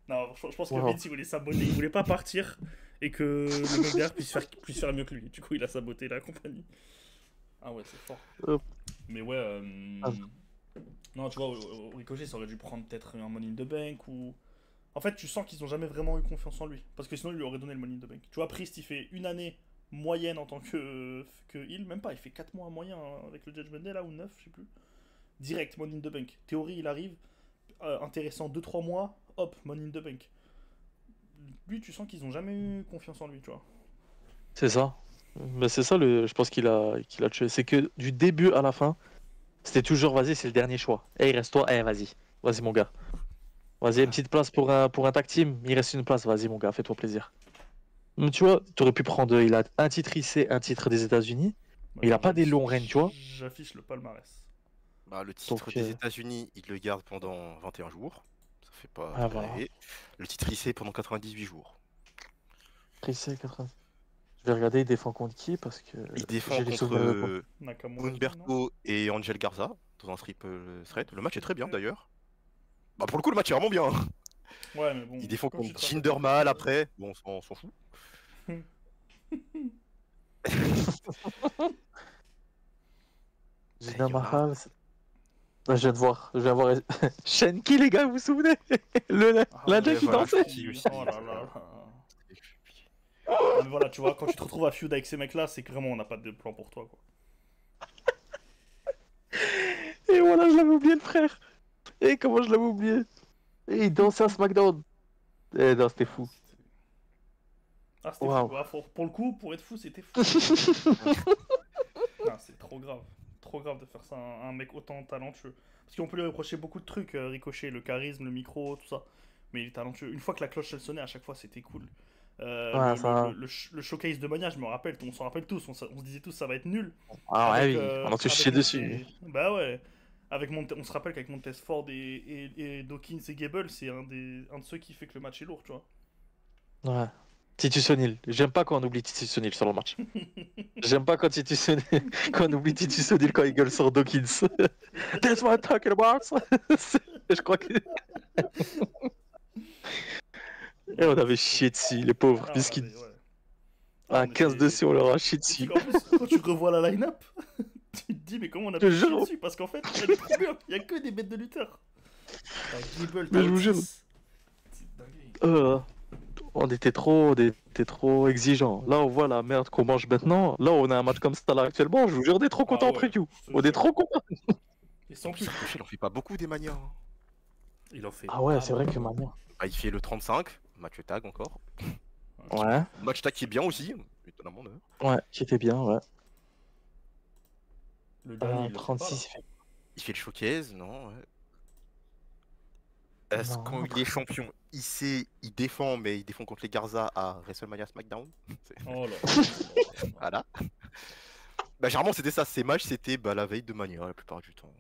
B: Non, je pense que
C: Wow.
B: Vince il voulait saboter, il voulait pas partir et que le mec derrière puisse faire mieux que lui. Du coup, il a saboté la compagnie. Ah ouais, c'est fort.
C: Hop.
B: Mais ouais,
C: Ah.
B: non, tu vois, au Ricochet, ça aurait dû prendre peut-être un Money in the Bank ou. En fait, tu sens qu'ils ont jamais vraiment eu confiance en lui. Parce que sinon, il lui aurait donné le Money in the Bank. Tu vois, Priest, il fait une année moyenne en tant que heal, même pas, il fait 4 mois moyen avec le Judgment Day là, ou 9, je sais plus. Direct, Money in the Bank. Théorie, il arrive, intéressant 2-3 mois, hop, Money in the Bank. Lui, tu sens qu'ils ont jamais eu confiance en lui, tu vois.
C: c'est ça. Mais c'est ça, je pense qu'il a tué. C'est que du début à la fin, c'était toujours vas-y, c'est le dernier choix. Eh, il reste toi, eh, vas-y. Vas-y, mon gars. Vas-y, une petite place pour un tag team. Il reste une place. Vas-y, mon gars, fais-toi plaisir. Tu vois, t'aurais pu prendre. Il a un titre IC, un titre des États-Unis. Mais il a
B: Attends,
C: pas des longs règnes, tu vois.
B: J'affiche le palmarès.
A: Bah, le titre
C: Donc,
A: des États-Unis, il le garde pendant 21 jours. Ça fait pas
C: Ah,
A: très
C: voilà.
A: rêver. Le titre IC pendant 98 jours.
C: IC 80. Je vais regarder, il défend contre qui parce que
A: Il défend
C: j'ai les
A: contre
C: souvenirs de quoi.
B: Nakamura.
A: Humberto et Angel Garza dans un triple threat. Le match est très bien d'ailleurs. Bah, pour le coup, le match est vraiment bien.
B: Ouais, mais bon.
A: Il défend
B: quand tu
A: contre
B: te rappelles
A: Jinder Mahal après. Bon, on s'en fout.
C: Jinder Mahal. Là, je viens de voir. Je viens de voir. Shenki, les gars, vous vous souvenez? L'Indien
A: ouais,
C: qui
A: voilà.
C: dansait.
A: Qui aussi,
B: Oh là là. Ah, mais voilà, tu vois, quand tu te retrouves à feud avec ces mecs-là, c'est que vraiment on n'a pas de plan pour toi, quoi.
C: Et voilà, je l'avais oublié, le frère. Et comment je l'avais oublié? Et il dansait à SmackDown. Eh non, c'était fou.
B: Ah, c'était
C: Waouh.
B: fou. Ah, pour le coup, pour être fou, c'était fou. Non, c'est trop grave. Trop grave de faire ça à un mec autant talentueux. Parce qu'on peut lui reprocher beaucoup de trucs, Ricochet, le charisme, le micro, tout ça. Mais il est talentueux. Une fois que la cloche elle sonnait, à chaque fois c'était cool.
C: Ouais, ça.
B: Le showcase de Mania, je me rappelle, on s'en rappelle tous, on se disait tous ça va être nul.
C: Ah ouais,
B: Avec,
C: oui, on a tous
B: avec
C: chié
B: Monte-
C: dessus.
B: Bah ouais. Avec on se rappelle qu'avec Montez Ford et Dawkins et Gable, c'est un de ceux qui fait que le match est lourd, tu vois.
C: Ouais. Titus O'Neil. J'aime pas quand on oublie Titus O'Neil sur le match. J'aime pas quand Titus O'Neil... quand on oublie Titus O'Neil quand il gueule sur Dawkins. That's what I'm talking about. Je crois que... Et on avait chié dessus, les pauvres,
B: Ah, on
C: puisqu'ils...
B: avait, ouais.
C: À
B: on
C: 15
B: était-
C: dessus, on leur a chié
B: Et tu sais
C: dessus.
B: qu'en plus, quand tu revois la line-up, tu te dis, mais comment on a
C: Je
B: pu chier
C: jure.
B: dessus? Parce qu'en fait, elle est trop bien. Il y a que des bêtes de lutteurs. T'as Gable,
C: Mais
B: t'as
C: je vous jure.
B: Otis. C'est dinguerie.
C: On était trop exigeants. Là, on voit la merde qu'on mange maintenant. Là, on a un match comme ça là actuellement. Je vous jure, on est trop contents
B: Ah
C: après
B: ouais,
C: you.
B: je te
C: On est
B: jure.
C: trop contents.
B: Et sans plus.
A: Ricochet, il en fait pas beaucoup des manias. Hein.
B: Il en fait.
C: Ah ouais,
B: pas
C: c'est vrai
B: mal.
C: que maintenant.
A: Bah, il fait le 35, match tag encore.
C: Ouais,
A: Match tag qui est bien aussi, étonnamment d'ailleurs.
C: ouais, qui était bien, ouais.
B: Le dernier, il le fait pas, là.
C: 36, il fait.
A: Il fait le showcase, non ouais. Est-ce
C: Non,
A: quand il est champion, il défend, mais il défend contre les Garza à WrestleMania SmackDown.
B: Oh là.
A: Voilà. Bah généralement c'était ça, ces matchs c'était bah, la veille de Mania la plupart du temps.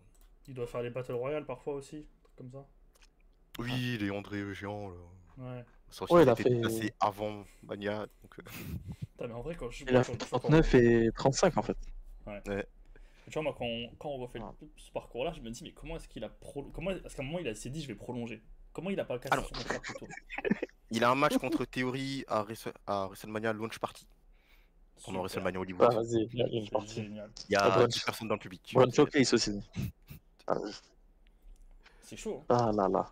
B: Il doit faire les Battle Royale parfois aussi. Un truc comme ça.
A: Oui, les André Géant là.
B: Ouais.
A: Sauf
C: Ouais,
A: qu'il
C: il a
A: était
C: fait-
A: placé avant Mania. Donc,
B: Putain, mais en vrai, quand je.
C: Il a
B: quand-
C: fait
B: tu vois,
C: 39 et 35 en fait.
B: Tu vois, moi, quand on refait
C: Ah.
B: ce parcours-là, je me dis, mais comment est-ce qu'il a comment est-ce qu'à un moment, il s'est dit, je vais prolonger? Comment il a pas cassé
A: Alors.
B: son contrat plus tôt?
A: Il a un match contre Theory à WrestleMania Launch Party. Pendant
B: Super.
A: WrestleMania Hollywood.
C: Ah, vas-y, il y a une
B: C'est
C: partie.
B: génial.
A: Il y
C: Ah,
A: a
C: brunch.
A: 10 personnes dans le public.
C: Brun Showcase aussi.
B: C'est chaud. Hein.
C: Ah là là.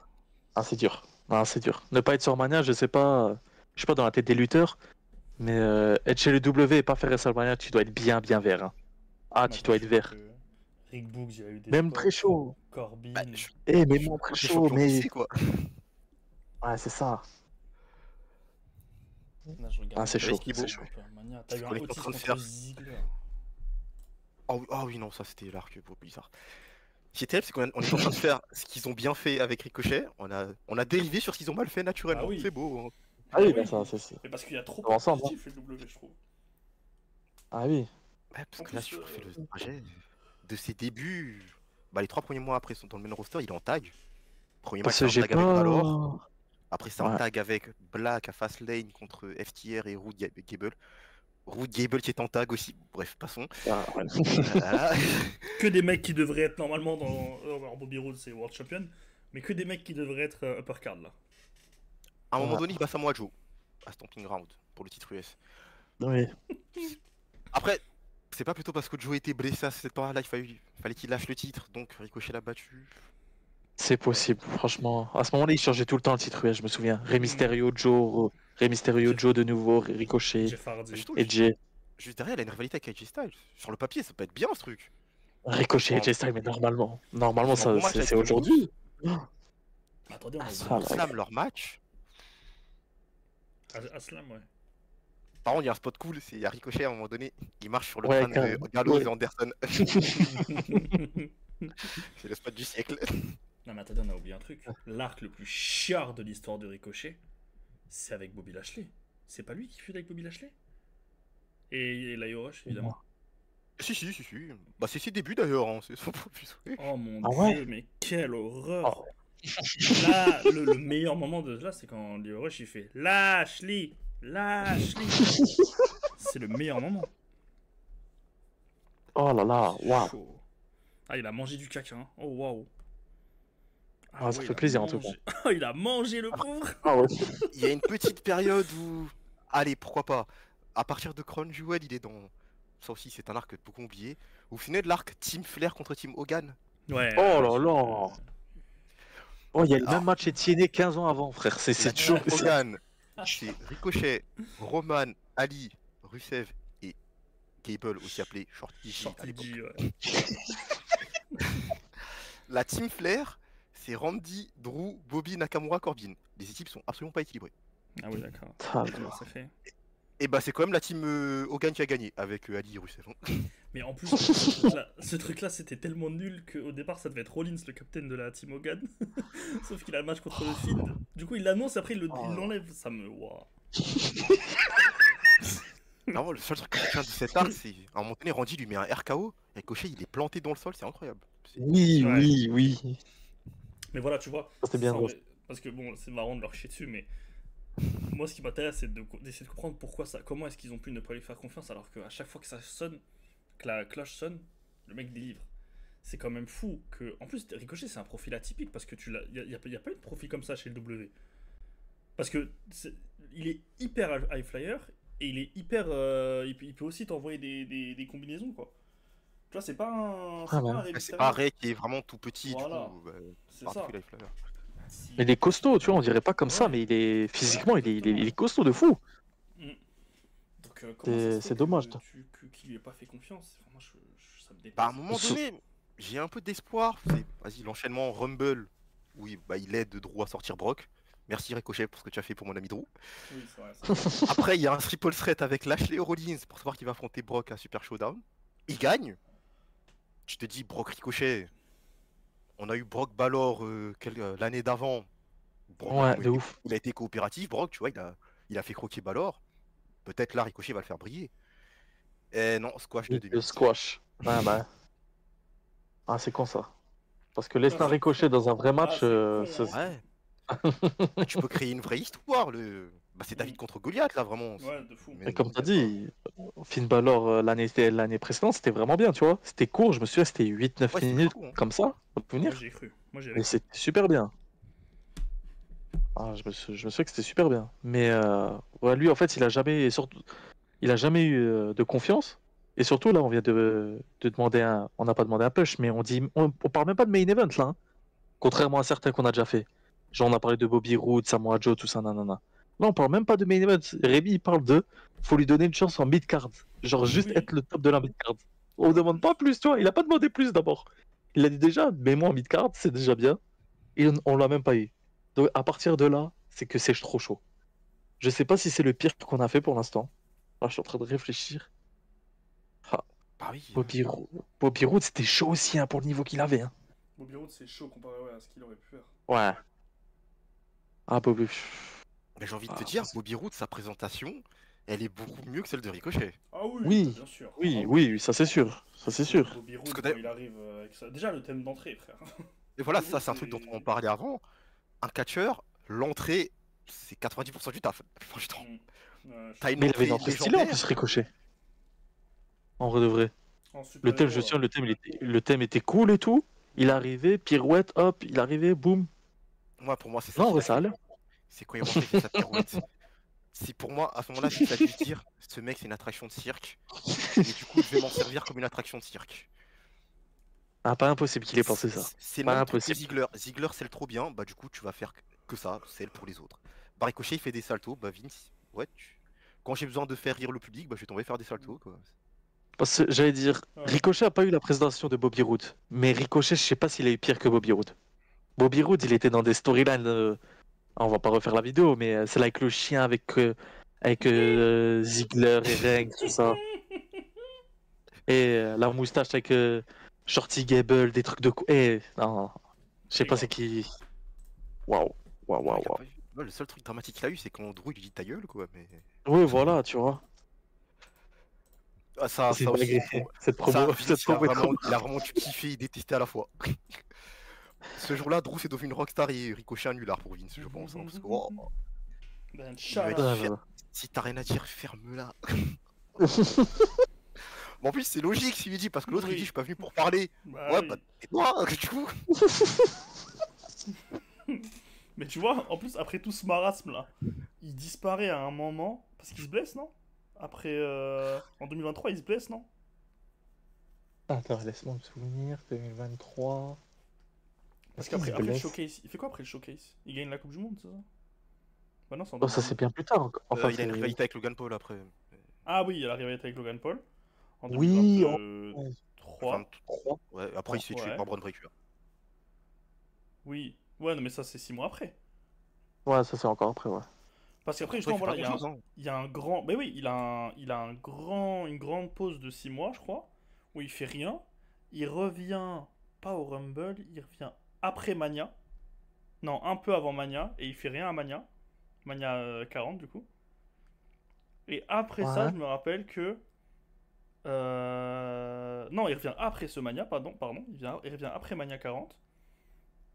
C: Ah, c'est dur. Ah, c'est dur. Ne pas être sur Mania, je sais pas dans la tête des lutteurs, mais être chez le W et pas faire WrestleMania, tu dois être bien vert. Hein. Ah, tu dois être vert.
B: Rick Books, il y a eu des.
C: Même
B: spots,
C: très chaud.
B: Corbin.
A: Bah,
C: Eh, mais mon très
A: c'est
C: chaud,
A: champion
C: mais.
A: lycée, quoi.
C: Ouais, c'est ça.
B: Là, je regarde.
C: Ah, c'est chaud.
A: ce qui est
C: C'est
A: beau.
C: chaud.
B: Mania. T'as eu un
A: qu'on est en
B: Otis
A: train de
B: contre
A: faire.
B: Ziggler.
A: Ah oui, non, ça c'était l'arc pour Blizzard. Ce qui est terrible, c'est qu'on est en train de faire ce qu'ils ont bien fait avec Ricochet. On a dérivé sur ce qu'ils ont mal fait naturellement.
B: Ah oui.
A: C'est beau. Hein.
C: Ah oui,
B: oui.
C: bah ça, c'est.
B: Mais parce qu'il y a trop
C: Dans l'ensemble,
B: de positifs, le W, je trouve.
C: Ah oui.
A: Ouais, parce
B: En
A: que là,
B: plus,
A: tu refais le trajet de ses débuts. Bah, les 3 premiers mois après, sont dans le main roster, il est en tag. Premier match,
C: Parce
A: c'est
C: que
A: un
C: j'ai
A: tag avec Valor.
C: pas.
A: Après, c'est un
C: Ouais.
A: tag avec Black à Fastlane contre FTR et Rude Gable. Rude Gable qui est en tag aussi. Bref, passons.
C: Ah, ouais.
A: Voilà.
B: Que des mecs qui devraient être normalement dans. Alors, Bobby Roode, c'est World Champion. Mais que des mecs qui devraient être upper card là.
A: À un moment
C: Ouais.
A: donné, il bat Samoa Joe à Stomping Ground pour le titre US.
C: Oui.
A: Après, c'est pas plutôt parce que Joe était blessé à cette temps-là, il fallait qu'il lâche le titre, donc Ricochet l'a battu.
C: C'est possible, franchement. À ce moment-là, il changeait tout le temps le titre, je me souviens. Rey Mysterio, Joe, Rey Mysterio,
B: Jeff-
C: Joe de nouveau, Ricochet,
B: Jeff Hardy.
A: Mais surtout,
C: et Jay.
A: juste derrière, il a une rivalité avec AJ Styles. Sur le papier, ça peut être bien ce truc.
C: Ricochet et
A: Bon.
C: Jay Styles, mais normalement,
A: Ils ont un bon
C: ça,
A: match
C: c'est
A: avec
C: c'est
A: Lee
C: aujourd'hui.
B: Attendez, on a
A: À
B: dit.
C: Ah, là.
A: SummerSlam, leur match.
B: Aslam, ouais.
A: Par contre, il y a un spot cool, c'est il y a Ricochet à un moment donné, il marche sur le
C: Ouais,
A: crâne de
C: quand-
A: Gallows
C: ouais.
A: et Anderson. C'est le spot du siècle.
B: Non, mais attendez, on a oublié un truc. L'arc le plus chiard de l'histoire de Ricochet, c'est avec Bobby Lashley. C'est pas lui qui feud avec Bobby Lashley? Et Lio Rush, évidemment.
A: Si. Bah, c'est ses débuts d'ailleurs, hein. C'est son plus.
B: Oh mon
C: Ah
B: dieu,
C: ouais
B: mais quelle horreur!
C: Oh.
B: Là, le meilleur moment de là, c'est quand Lio Rush il fait Lashley! Lashley! C'est le meilleur moment.
C: Oh là là,
B: C'est
C: waouh.
B: chaud. Ah, il a mangé du caca, hein. Oh waouh.
C: Ah, ça
B: ouais,
C: fait
B: il a
C: plaisir, en tout cas.
B: mangé- Oh, il a mangé le pauvre!
C: Ah ouais.
A: Il y a une petite période où. Allez, pourquoi pas. À partir de Crown Jewel, il est dans. Ça aussi, c'est un arc que beaucoup ont oublié. Au final de l'arc Team Flair contre Team Hogan.
B: Ouais.
C: Oh là là. Oh, il y a le
A: Alors-
C: même match Etienne 15 ans avant, frère. C'est
A: La
C: toujours.
A: Team Hogan, c'est Ricochet, Roman, Ali, Rusev et Gable, aussi appelé Shorty G à
B: Shorty
A: l'époque.
B: G, ouais.
A: La Team Flair, c'est Randy, Drew, Bobby, Nakamura, Corbin. Les équipes sont absolument pas équilibrées.
B: Ah oui, d'accord.
C: Ah,
B: Comment ça fait?
A: Et bah c'est quand même la Team Hogan qui a gagné avec Ali et Rusev.
B: Mais en plus, ce truc-là, c'était tellement nul qu'au départ, ça devait être Rollins, le capitaine de la Team Hogan. Sauf qu'il a le match contre le Fiend. Du coup, il l'annonce, après, il l'enlève. Ça me. Waouh.
A: Non, le seul truc que je retiens de cet arc, c'est à un moment donné, Randy lui met un RKO, et Ricochet il est planté dans le sol, c'est incroyable.
C: Oui,
B: Ouais.
C: oui, oui.
B: Mais voilà, tu vois.
C: Ça, c'est bien
B: sans-
C: drôle.
B: Parce que bon, c'est marrant de leur chier dessus, mais. Moi, ce qui m'intéresse, c'est d'essayer de comprendre pourquoi ça. Comment est-ce qu'ils ont pu ne pas lui faire confiance alors qu'à chaque fois que ça sonne, que la cloche sonne, le mec délivre. C'est quand même fou que. En plus, Ricochet, c'est un profil atypique parce que il y a pas eu de profil comme ça chez le W. Parce que il est hyper high flyer et il est hyper. Il peut aussi t'envoyer des combinaisons, quoi. Tu vois, c'est pas un. C'est
C: Ah
B: pas un
C: ouais.
B: Rey
A: C'est
B: Mysterio.
A: pas Ray qui est vraiment tout petit,
B: Voilà.
A: du coup,
B: C'est
A: par
B: ça.
A: contre, il a Flair.
C: Mais il est costaud, tu vois, on dirait pas comme ça,
B: Ouais.
C: mais il est physiquement, il est costaud de fou.
B: Mm. Donc, comment ça se
C: C'est
B: fait
C: dommage.
B: qu'il lui ait pas fait confiance? Enfin, moi, ça me dépasse.
A: Bah à un moment donné, j'ai un peu d'espoir. Vas-y, l'enchaînement Rumble, oui, bah il aide Drew à sortir Brock. Merci Ricochet pour ce que tu as fait pour mon ami Drew.
B: Oui, c'est vrai. c'est vrai.
A: Après, il y a un triple threat avec Lashley et Rollins pour savoir qui va affronter Brock à Super Showdown. Il gagne. Tu te dis, Brock Ricochet. On a eu Brock Balor l'année d'avant. Brock,
C: Ouais,
A: il
C: de
A: a-
C: ouf.
A: Il a été coopératif, Brock, tu vois, il a fait croquer Balor. Peut-être là, Ricochet va le faire briller. Eh non, squash de
C: Le
A: 2000.
C: squash. Ah bah. Ah, c'est con ça. Parce que laisser
B: Ah,
C: un
B: c'est
C: Ricochet
B: con.
C: dans un vrai match,
B: c'est con,
C: c'est-
B: hein.
A: Ouais. Tu peux créer une vraie histoire. C'est David contre Goliath, là, vraiment.
B: Ouais, de fou.
A: Mais
C: Et comme
A: non,
C: t'as
A: il y a
C: dit, Finn Balor l'année précédente, c'était vraiment bien, tu vois. C'était court, je me souviens, c'était 8-9
A: Ouais, c'était
C: minutes,
A: court, hein.
C: comme ça, pour
B: Moi,
C: venir.
B: j'y ai cru. Moi, j'y ai
C: Mais
B: cru.
C: c'était super bien. Ah, je me souviens que c'était super bien. Mais ouais, lui, en fait, il a jamais eu de confiance. Et surtout, là, on vient de demander un. On n'a pas demandé un push, mais on parle même pas de main event, là, hein. Contrairement à certains qu'on a déjà fait. Genre, on a parlé de Bobby Roode, Samoa Joe, tout ça, nanana. Là, on parle même pas de main event. Rémi, il parle de. Faut lui donner une chance en mid-card. Genre, juste
B: Oui.
C: être le top de la mid-card. On demande pas plus, tu vois. Il a pas demandé plus d'abord. Il a dit déjà, mets-moi en mid-card, c'est déjà bien. Et on l'a même pas eu. Donc, à partir de là, c'est que c'est trop chaud. Je sais pas si c'est le pire qu'on a fait pour l'instant. Là, je suis en train de réfléchir.
A: Bah oui.
C: Bobby Roode, c'était chaud aussi, hein, pour le niveau qu'il avait, hein.
B: Bobby Roode, c'est chaud comparé à ce qu'il aurait pu faire.
C: Ouais. Ah, Bobby.
A: Mais j'ai envie de
C: Ah,
A: te dire,
C: parce-
A: Bobby Roode, sa présentation, elle est beaucoup mieux que celle de Ricochet.
B: Ah oui,
C: Oui.
B: bien sûr.
C: Oui,
B: Ah
C: oui, ça c'est sûr. Ça c'est sûr.
B: Bobby Roode,
A: Parce que
B: quand il arrive avec ça. Déjà, le thème d'entrée, frère.
A: Et voilà,
B: Bobby
A: ça,
B: Roode,
A: c'est un truc dont
B: c'est-
A: on parlait avant. Un catcheur, l'entrée, c'est 90% du taf, la plupart du temps. T'as une
C: Mais il avait une
A: entrée
C: entrée stylée en
A: légendaire.
C: plus, Ricochet. En vrai de vrai.
B: En
C: Le
B: super
C: thème,
B: héros,
C: je
B: là.
C: tiens, le thème était cool et tout. Il arrivait, pirouette, hop, il arrivait, boum.
A: Moi, pour moi, c'est ça.
C: Non, en
A: qui
C: vrai,
A: l'a
C: ça
A: fait.
C: allait.
A: C'est quand il rentrait, il fait sa pirouette. C'est pour moi, à ce moment-là, c'est ça de se dire, ce mec, c'est une attraction de cirque. Et du coup, je vais m'en servir comme une attraction de cirque.
C: Ah, pas impossible qu'il ait pensé ça.
A: C'est le
C: Pas
A: même truc que
C: impossible.
A: Ziggler. Ziggler, c'est le trop bien, bah du coup, tu vas faire que ça, c'est pour les autres. Bah, Ricochet, il fait des saltos, bah Vince, ouais, quand j'ai besoin de faire rire le public, bah je vais tomber faire des saltos, quoi.
C: Parce que j'allais dire,
B: Ouais.
C: Ricochet a pas eu la présentation de Bobby Roode. Mais Ricochet, je sais pas s'il a eu pire que Bobby Roode. Bobby Roode, il était dans des storylines. On va pas refaire la vidéo, mais c'est là avec le chien, avec Ziggler et Reigns, tout ça. Et la moustache avec Shorty Gable, des trucs de. Non, non. Je sais
B: Très
C: pas c'est
B: grave.
C: qui. Waouh. Waouh,
A: Ouais,
C: waouh,
A: il a
C: waouh.
A: pas eu- ouais, le seul truc dramatique qu'il a eu, c'est quand Drew il lui dit ta gueule, quoi. Mais
C: Oui, voilà, tu vois.
A: ah, ça,
C: C'est
A: ça
C: une
A: aussi,
C: dinguerie. Cette
A: ça,
C: promo, cette
A: Vince,
C: promo est trop.
A: il a vraiment dû kiffer et détester à la fois. Ce jour-là, Drew s'est devenu une rockstar et Ricochet un nulard pour Vince, je pense. Hein, parce que, oh,
B: Ben,
A: il lui a
B: shut
A: dit,
B: up.
C: Ah là là.
A: si t'as rien à dire, ferme-la. Bon, en plus, c'est logique s'il lui dit, parce que l'autre il dit, je
B: Oui.
A: suis pas venu pour parler.
B: Bah
A: Ouais,
B: oui.
A: bah, tais-toi, du coup.
B: Mais tu vois, en plus, après tout ce marasme là, il disparaît à un moment parce qu'il se blesse, non? Après, en 2023, il se blesse, non?
C: Attends, laisse-moi me souvenir. 2023.
B: Parce
C: Est-ce qu'il
B: qu'après
C: se
B: après le
C: blesse?
B: showcase, il fait quoi après le showcase? Il gagne la Coupe du Monde, c'est ça? Bah non, c'est en
C: Oh, ça c'est
B: 2022.
C: bien plus tard. Enfin,
A: Il a une
C: c'est.
A: rivalité avec Logan Paul après.
B: Ah oui, il y a la rivalité avec Logan Paul en
C: Oui, en
A: 23.
B: 2023.
A: Ouais, après, il s'est tué
B: Ouais.
A: par Braun Breaker.
B: Oui. Ouais, non, mais ça, c'est 6 mois après.
C: Ouais, ça c'est encore après, ouais.
B: Parce qu'après,
A: Pourtant, il
B: justement,
A: fait pas
B: voilà,
A: grand-chose, hein.
B: il y a un grand. Mais oui, il a une grande pause de 6 mois, je crois, où il fait rien. Il revient pas au Rumble, il revient après Mania. Non, un peu avant Mania, et il fait rien à Mania. Mania 40, du coup. Et après ça,
C: Ouais.
B: je me rappelle que. Non, il revient après ce Mania, pardon. Il revient après Mania 40.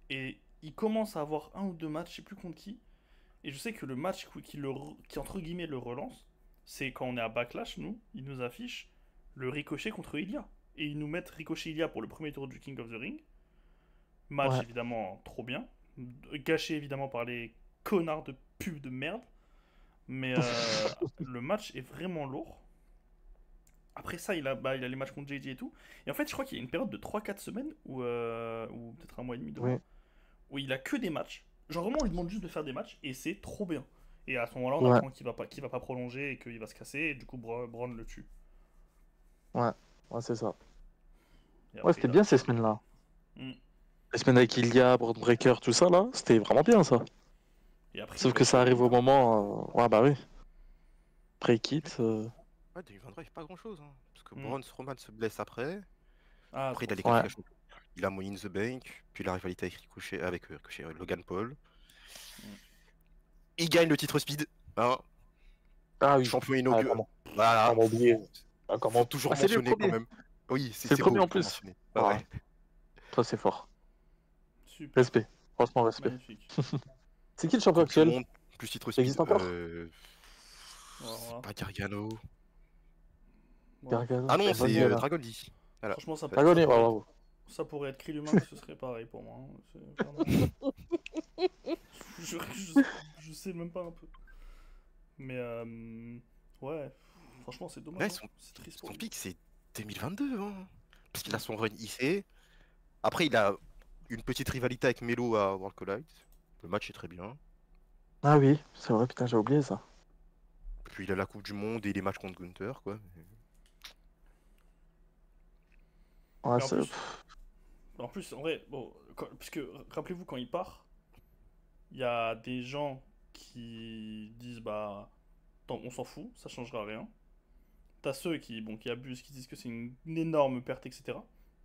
B: Et il commence à avoir un ou deux matchs, je sais plus contre qui. Et je sais que le match qui entre guillemets le relance, c'est quand on est à Backlash, nous, ils nous affichent le Ricochet contre Ilya. Et ils nous mettent Ricochet Ilya pour le premier tour du King of the Ring. Match
C: Ouais.
B: évidemment trop bien. Gâché évidemment par les connards de pub de merde. Mais le match est vraiment lourd. Après ça, il a les matchs contre JJ et tout. Et en fait, je crois qu'il y a une période de 3-4 semaines, ou peut-être un mois et demi, 2 mois,
C: Oui.
B: où il a que des matchs. Genre vraiment, on lui demande juste de faire des matchs et c'est trop bien. Et à ce moment-là, on
C: Ouais.
B: apprend qu'il va pas prolonger et qu'il va se casser et du coup, Braun le tue.
C: Ouais. Ouais, c'est ça.
B: Et
C: Ouais,
B: après,
C: c'était
B: il a
C: bien ces
B: réussi à gagner.
C: semaines-là.
B: Mm.
C: Les semaines avec Ilya, Braun Breaker, tout ça là, c'était vraiment bien ça.
B: Et après, il
C: Sauf que
B: reste
C: ça
B: chez
C: arrive
B: Elite,
C: au
B: hein.
C: moment. Ouais, bah oui. Après, il quitte.
A: Ouais, 2023, il fait pas grand-chose, hein. Parce que
B: Mm.
A: Braun Strowman se blesse après.
B: Ah,
A: Après, il
B: trop
A: a les
B: fort.
C: Ouais.
A: qualifications. Il a Money in the Bank. Puis la rivalité avec Ricochet, Logan Paul.
B: Mm.
A: Il gagne le titre Speed. Hein,
C: Ah oui.
A: champion
C: Ah,
A: inauguré.
C: comment?
A: Voilà.
C: Comment oublier? Ah,
A: Faut
C: comment?
A: toujours
C: Ah, c'est lui le
A: mentionner quand
C: premier.
A: même. Oui,
C: C'est le
A: c'est
C: premier
A: beau
C: en
A: pour
C: plus.
A: mentionner. Ah
C: Ouais.
A: ouais.
C: Ça, c'est fort.
B: Super.
C: Respect. Franchement, respect.
B: Magnifique.
C: C'est qui le champion
A: Coupe du
C: actuel?
A: monde, plus titre
C: Ça existe
A: Speed.
C: encore?
A: C'est
B: Voilà.
A: pas Gargano.
B: Voilà.
C: Gargano.
A: Ah non,
C: Bonne
A: c'est
C: gueule, hein.
A: Dragon Lee. Voilà.
B: Franchement,
C: Dragonnet, ouais, bravo.
B: ça pourrait être Krill ce serait pareil pour moi. Hein. Vraiment... je sais même pas un peu. Mais ouais, franchement, c'est dommage.
A: Ouais,
B: Hein. C'est triste pour
A: son
B: lui.
A: pic, c'est 2022. Hein. Parce qu'il a
B: Mm.
A: son run IC. Après, il a une petite rivalité avec Melo à World Collide. Le match est très bien.
C: Ah oui, c'est vrai, putain, j'ai oublié ça.
A: Puis il a la Coupe du Monde et les matchs contre Gunther, quoi.
C: Ouais,
B: Mais
C: c'est.
B: en plus, en vrai, bon, puisque rappelez-vous quand il part, il y a des gens qui disent bah, on s'en fout, ça changera rien. T'as ceux qui abusent, qui disent que c'est une énorme perte, etc.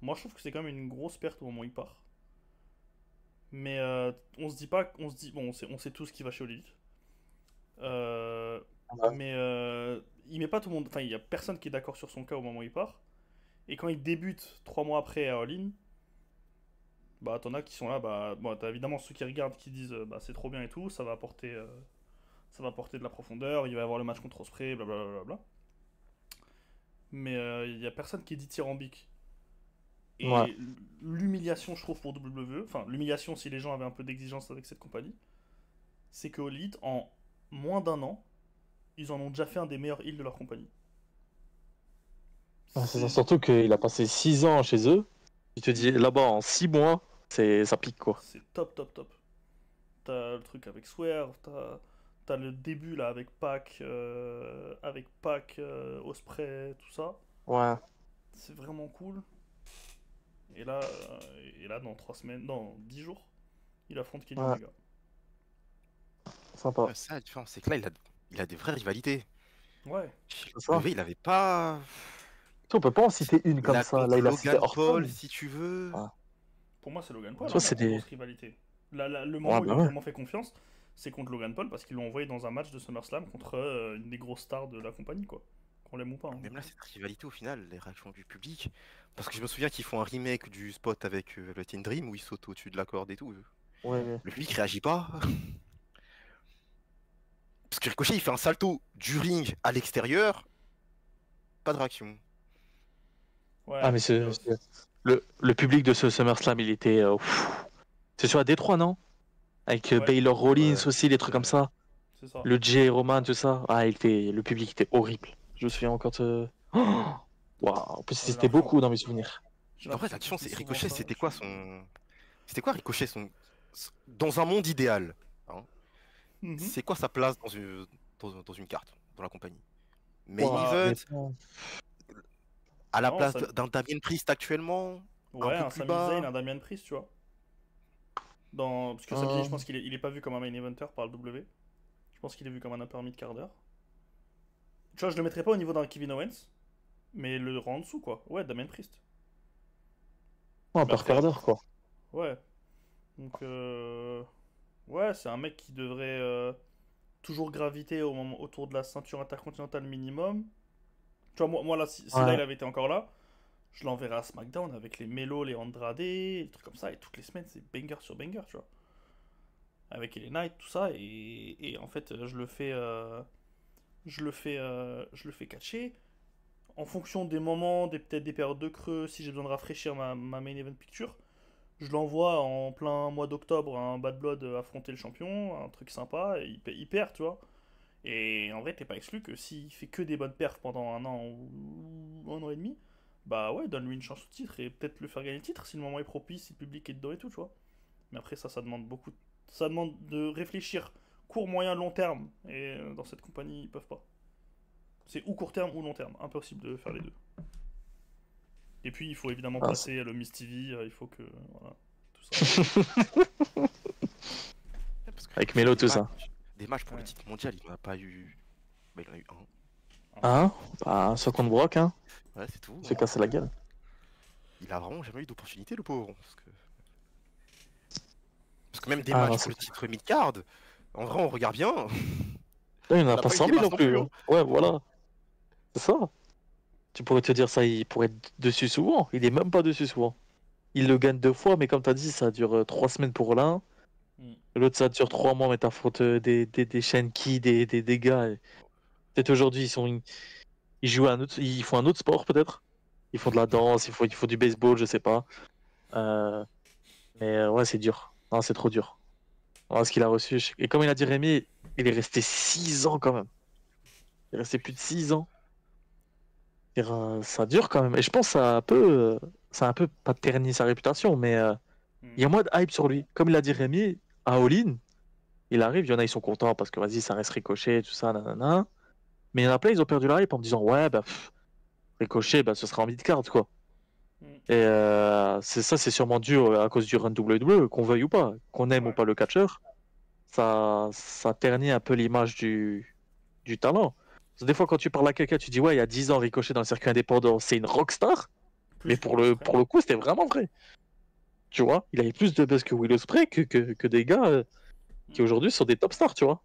B: Moi, je trouve que c'est quand même une grosse perte au moment où il part. Mais on se dit pas, on se dit, bon, on sait tous qui va chez All Elite. Euh,
C: Ouais.
B: mais il met pas tout le monde, enfin, il y a personne qui est d'accord sur son cas au moment où il part. Et quand il débute 3 mois après à All In, bah t'en as qui sont là, bah bon, t'as évidemment ceux qui regardent qui disent bah c'est trop bien et tout, ça va apporter de la profondeur, il va y avoir le match contre Ospreay, blablabla. Mais il y a personne qui est dithyrambique.
C: Ouais.
B: Et l'humiliation, je trouve, pour WWE, enfin l'humiliation si les gens avaient un peu d'exigence avec cette compagnie, c'est que All Elite, en moins d'un an, ils en ont déjà fait un des meilleurs heals de leur compagnie.
C: Ouais, c'est ça.
B: C'est
C: Surtout qu'il a passé 6 ans chez eux. Tu te dis, là-bas, en 6 mois, ça pique quoi.
B: c'est top, top, top. T'as le truc avec Swerve, t'as le début là avec Pac, Osprey, tout ça.
C: Ouais,
B: C'est vraiment cool. Et là dans 3 semaines, dans 10 jours, il affronte Kenny
C: ouais,
B: Omega.
C: sympa.
A: Ouais, ça, la différence, c'est que là, il a des vraies rivalités.
B: Ouais.
A: Chez
C: C'est ça.
A: WWE, il avait pas.
C: Tu sais, on peut pas en citer une
A: Il
C: comme
A: a
C: ça. Là,
A: contre
C: il a cité
A: Logan Paul,
C: Orton.
A: si tu veux.
C: Ouais.
B: Pour moi, c'est Logan Paul,
C: Soit
B: la
C: c'est
B: plus
C: des.
B: grosse rivalité. Le
C: Ouais,
B: moment où ils
C: bah
B: ont
C: ouais.
B: vraiment fait confiance, c'est contre Logan Paul parce qu'ils l'ont envoyé dans un match de SummerSlam contre une des grosses stars de la compagnie, quoi. Qu'on l'aime ou pas. Hein.
A: Même là, cette rivalité, au final, les réactions du public. Parce que je me souviens qu'ils font un remake du spot avec le Teen Dream où ils sautent au-dessus de la corde et tout.
C: Ouais, ouais.
A: Le public réagit pas. Parce que Ricochet, il fait un salto du ring à l'extérieur, pas de réaction.
C: Ah,
B: Ouais,
C: mais
B: il y a aussi.
C: le public de ce SummerSlam, il était. C'est sur la Détroit, non? Avec
B: Ouais,
C: Baylor Rollins
A: Ouais,
C: aussi, des trucs comme
A: ouais.
C: ça.
B: c'est ça.
C: Le Jay Roman, tout ça. Ah, le public était horrible. Je me souviens encore de. Oh waouh, en plus,
B: J'ai
C: c'était
B: l'impression
C: beaucoup dans mes souvenirs.
B: j'ai
A: En vrai,
B: l'impression
A: la
B: que
A: question,
B: c'était
A: c'est
B: souvent
A: Ricochet,
B: ça.
A: c'était quoi son. C'était quoi Ricochet dans un monde idéal, hein,
B: Mhm.
A: c'est quoi sa place dans une carte, dans la compagnie? Main
C: Waouh,
B: Bah,
A: event,
C: honnêtement.
A: à la
B: non,
A: place
B: ça...
A: d'un Damien Priest actuellement, un
B: ouais,
A: peu
B: un
A: plus
B: Sami Zayn,
A: bas.
B: un Damian Priest, tu vois. Parce que Sami Zayn, je
C: Hum,
B: pense qu'il est pas vu comme un main eventer par le W. Je pense qu'il est vu comme un upper mid carder. Tu vois, je le mettrais pas au niveau d'un Kevin Owens, mais le rang en dessous, quoi. Ouais, Damien Priest.
C: un
B: Mais
C: par quart
B: après,
C: d'heure, quoi.
B: ouais. Donc, ouais, c'est un mec qui devrait toujours graviter autour de la ceinture intercontinentale minimum. Tu vois, moi là, si là
C: Ouais.
B: il avait été encore là, je l'enverrais à SmackDown avec les Melo, les Andrade, des trucs comme ça, et toutes les semaines, c'est banger sur banger, tu vois. Avec les Knight, tout ça, et en fait, je le fais catcher. En fonction des moments, peut-être des périodes de creux, si j'ai besoin de rafraîchir ma main event picture, je l'envoie en plein mois d'octobre à un Bad Blood affronter le champion, un truc sympa, et il perd, tu vois. Et en vrai, t'es pas exclu que s'il fait que des bonnes perfs pendant un an ou un an et demi, bah ouais, donne-lui une chance au titre et peut-être le faire gagner le titre si le moment est propice, si le public est dedans et tout, tu vois. Mais après, ça demande beaucoup. Ça demande de réfléchir court, moyen, long terme. Et dans cette compagnie, ils peuvent pas. C'est ou court terme ou long terme. Impossible de faire les deux. Et puis, il faut évidemment
C: Ah,
B: placer le Miss TV. Il faut que. Voilà. Tout ça.
A: Ouais, parce que
C: Avec
A: Ricochet,
C: Melo, tout ça.
A: des matchs pour le
B: Ouais.
A: titre mondial, il n'en a pas eu. Bah, il en a eu un.
B: Un.
C: Hein? Bah, soit
A: C'est
C: contre
A: tout.
C: Brock, hein.
A: Ouais, c'est tout.
C: Il s'est cassé la gueule.
A: Il a vraiment jamais eu d'opportunité, le pauvre. Parce que même des
C: Ah
A: matchs
C: non,
A: pour
C: c'est.
A: le titre mid-card, en vrai, on regarde bien,
C: Là, il n'y en
A: on
C: a
A: n'a
C: pas
A: pas eu
C: 100
A: des
C: 000
A: masses
C: non
A: non
C: plus.
A: plus.
C: Hein.
A: Hein.
C: Ouais, voilà. C'est ça. Tu pourrais te dire ça, il pourrait être dessus souvent. Il est même pas dessus souvent. Il le gagne 2 fois, mais comme t'as dit, ça dure 3 semaines pour l'un.
B: Mm.
C: L'autre, ça dure 3 mois, mais t'affrontes des Shenki, des gars. Peut-être aujourd'hui, ils jouent ils font un autre sport, peut-être. Ils font de la danse, ils font du baseball, je sais pas. Euh, mais ouais, c'est dur. Non, c'est trop dur. Voilà ce qu'il a reçu. Et comme il a dit Rémi, il est resté 6 ans quand même. Il est resté plus de 6 ans. Ça dure quand même. Et je pense que ça a un peu pas terni sa réputation, mais il y
B: Mm.
C: a moins de hype sur lui. Comme il a dit Rémi, à All-In, il arrive, il y en a, ils sont contents parce que vas-y, ça reste Ricochet, tout ça, nanana. Mais il y en a plein, ils ont perdu la hype en me disant, ouais, bah, Ricochet, bah, ce sera en mid-card, quoi.
B: Mm.
C: Et c'est sûrement dû à cause du run WWE, qu'on veuille ou pas, qu'on aime ou
B: Ouais.
C: pas le catcheur. Ça ternit un peu l'image du talent. Parce que des fois, quand tu parles à quelqu'un, tu dis, ouais, il y a 10 ans, Ricochet dans le circuit indépendant, c'est une rockstar. Mais
B: Plus
C: pour
B: Will
C: le,
B: Ospreay.
C: pour le coup, c'était vraiment vrai. Tu vois, il avait plus de buzz que Will Ospreay que des gars qui
B: Mm.
C: aujourd'hui sont des top stars, tu vois.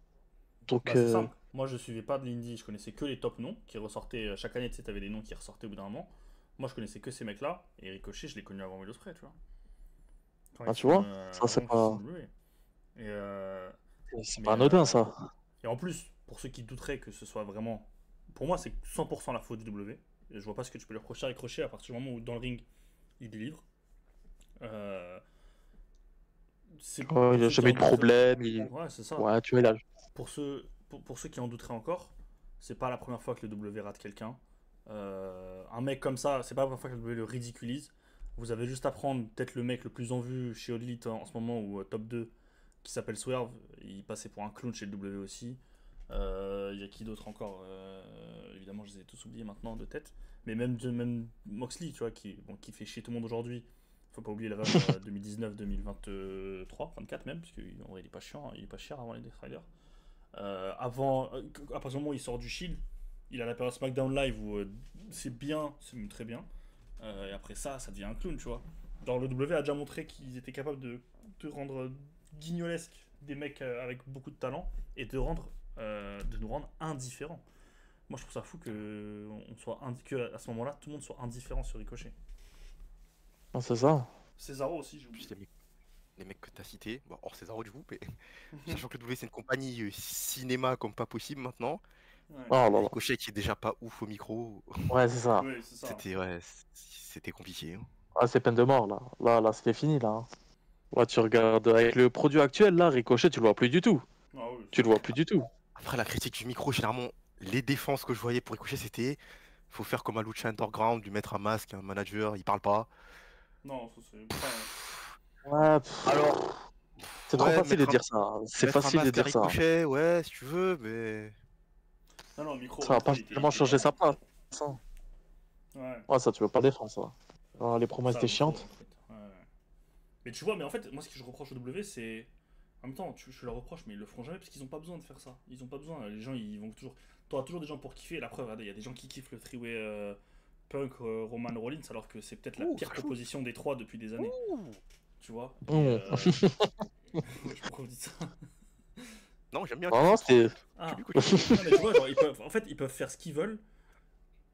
C: Donc,
B: Bah c'est simple. Moi je suivais pas de l'indie, je connaissais que les top noms qui ressortaient chaque année, tu sais, t'avais des noms qui ressortaient au bout d'un moment. Moi je connaissais que ces mecs-là, et Ricochet je l'ai connu avant Will Ospreay, tu vois. Quand ils
C: ah, tu
B: sont,
C: vois, ça, c'est
B: avant qu'ils
C: pas,
B: sont loués. Et,
C: c'est
B: mais,
C: pas anodin, ça.
B: et en plus, pour ceux qui douteraient que ce soit vraiment. Pour moi c'est 100% la faute du W. Et je vois pas ce que tu peux lui reprocher à Ricochet à partir du moment où dans le ring il délivre. Euh, c'est
C: Ouais,
B: pour
C: il a
B: ceux qui
C: jamais eu
B: en
C: de
B: douteraient.
C: problème.
B: Ouais, c'est ça.
C: Ouais, tu vois, il a.
B: Pour ceux qui en douteraient encore, c'est pas la première fois que le W rate quelqu'un. Un mec comme ça, c'est pas la première fois que le W le ridiculise. Vous avez juste à prendre peut-être le mec le plus en vue chez All Elite en ce moment, ou top 2, qui s'appelle Swerve. Il passait pour un clown chez le W aussi. Il y a qui d'autre encore Évidemment, je les ai tous oubliés maintenant de tête. Mais même Moxley, tu vois, qui fait chier tout le monde aujourd'hui. Faut pas oublier le run 2019, 2023, 24 même, parce qu'en vrai il est pas chiant, hein, il est pas cher avant les Death Riders. À partir du moment où il sort du Shield, il a la période SmackDown Live où c'est bien, c'est même très bien. Et après ça devient un clown, tu vois. Genre, le W a déjà montré qu'ils étaient capables de rendre guignolesque des mecs avec beaucoup de talent et de nous rendre indifférents. Moi, je trouve ça fou que à ce moment-là, tout le monde soit indifférent sur Ricochet.
C: Non, c'est ça.
B: Cesaro aussi, j'ai
A: Puis
B: oublié.
A: les mecs que t'as cités, bon, hors César du coup, mais sachant que le W c'est une compagnie cinéma comme pas possible maintenant.
B: Ouais,
C: Oh là là.
A: Ricochet qui est déjà pas ouf au micro,
C: Ouais, c'est ça.
B: ouais c'est ça.
A: c'était ouais, c'était compliqué, hein.
C: Ah, c'est peine de mort, là. Là, c'était fini, là, hein. Ouais, tu regardes avec le produit actuel, là, Ricochet, tu le vois plus du tout.
B: Ah oui,
C: Tu le vois plus du tout.
A: Après la critique du micro, généralement, les défenses que je voyais pour Ricochet, c'était faut faire comme un Lucha Underground, lui mettre un masque, un manager, il parle pas.
B: Non, ça c'est. Enfin,
C: Ouais,
A: Alors,
C: c'est trop
A: ouais,
C: facile de
A: mettre
C: dire ça. C'est
A: mettre un
C: facile de
A: masque à
C: dire ça.
A: Ricochet, ouais, si tu veux, mais
B: non, non, le micro.
C: Ça va pas
B: il était-
C: vraiment
B: il était
C: changer
B: pas
C: sa
B: bon.
C: place, hein.
B: Ouais.
C: Ouais, ça, tu veux pas défendre, ça. Alors, les promesses
B: Ça,
C: étaient
B: faut-
C: chiantes.
B: ouais. Mais tu vois, mais en fait, moi, ce que je reproche au W, c'est. En même temps, je leur reproche, mais ils le feront jamais parce qu'ils ont pas besoin de faire ça. Ils ont pas besoin. Les gens, ils vont toujours. T'auras toujours des gens pour kiffer. La preuve, regardez, il y a des gens qui kiffent le three-way Punk, Roman Rollins, alors que c'est peut-être la
A: Ouh,
B: pire
A: ça chaud.
B: proposition des trois depuis des années.
A: Ouh.
B: Tu vois.
C: Mmh.
B: Pourquoi vous dites ça?
A: Non, j'aime bien.
C: Non, c'était.
B: Ah.
A: Tu lui
B: Non, mais tu vois, genre, en fait, ils peuvent faire ce qu'ils veulent.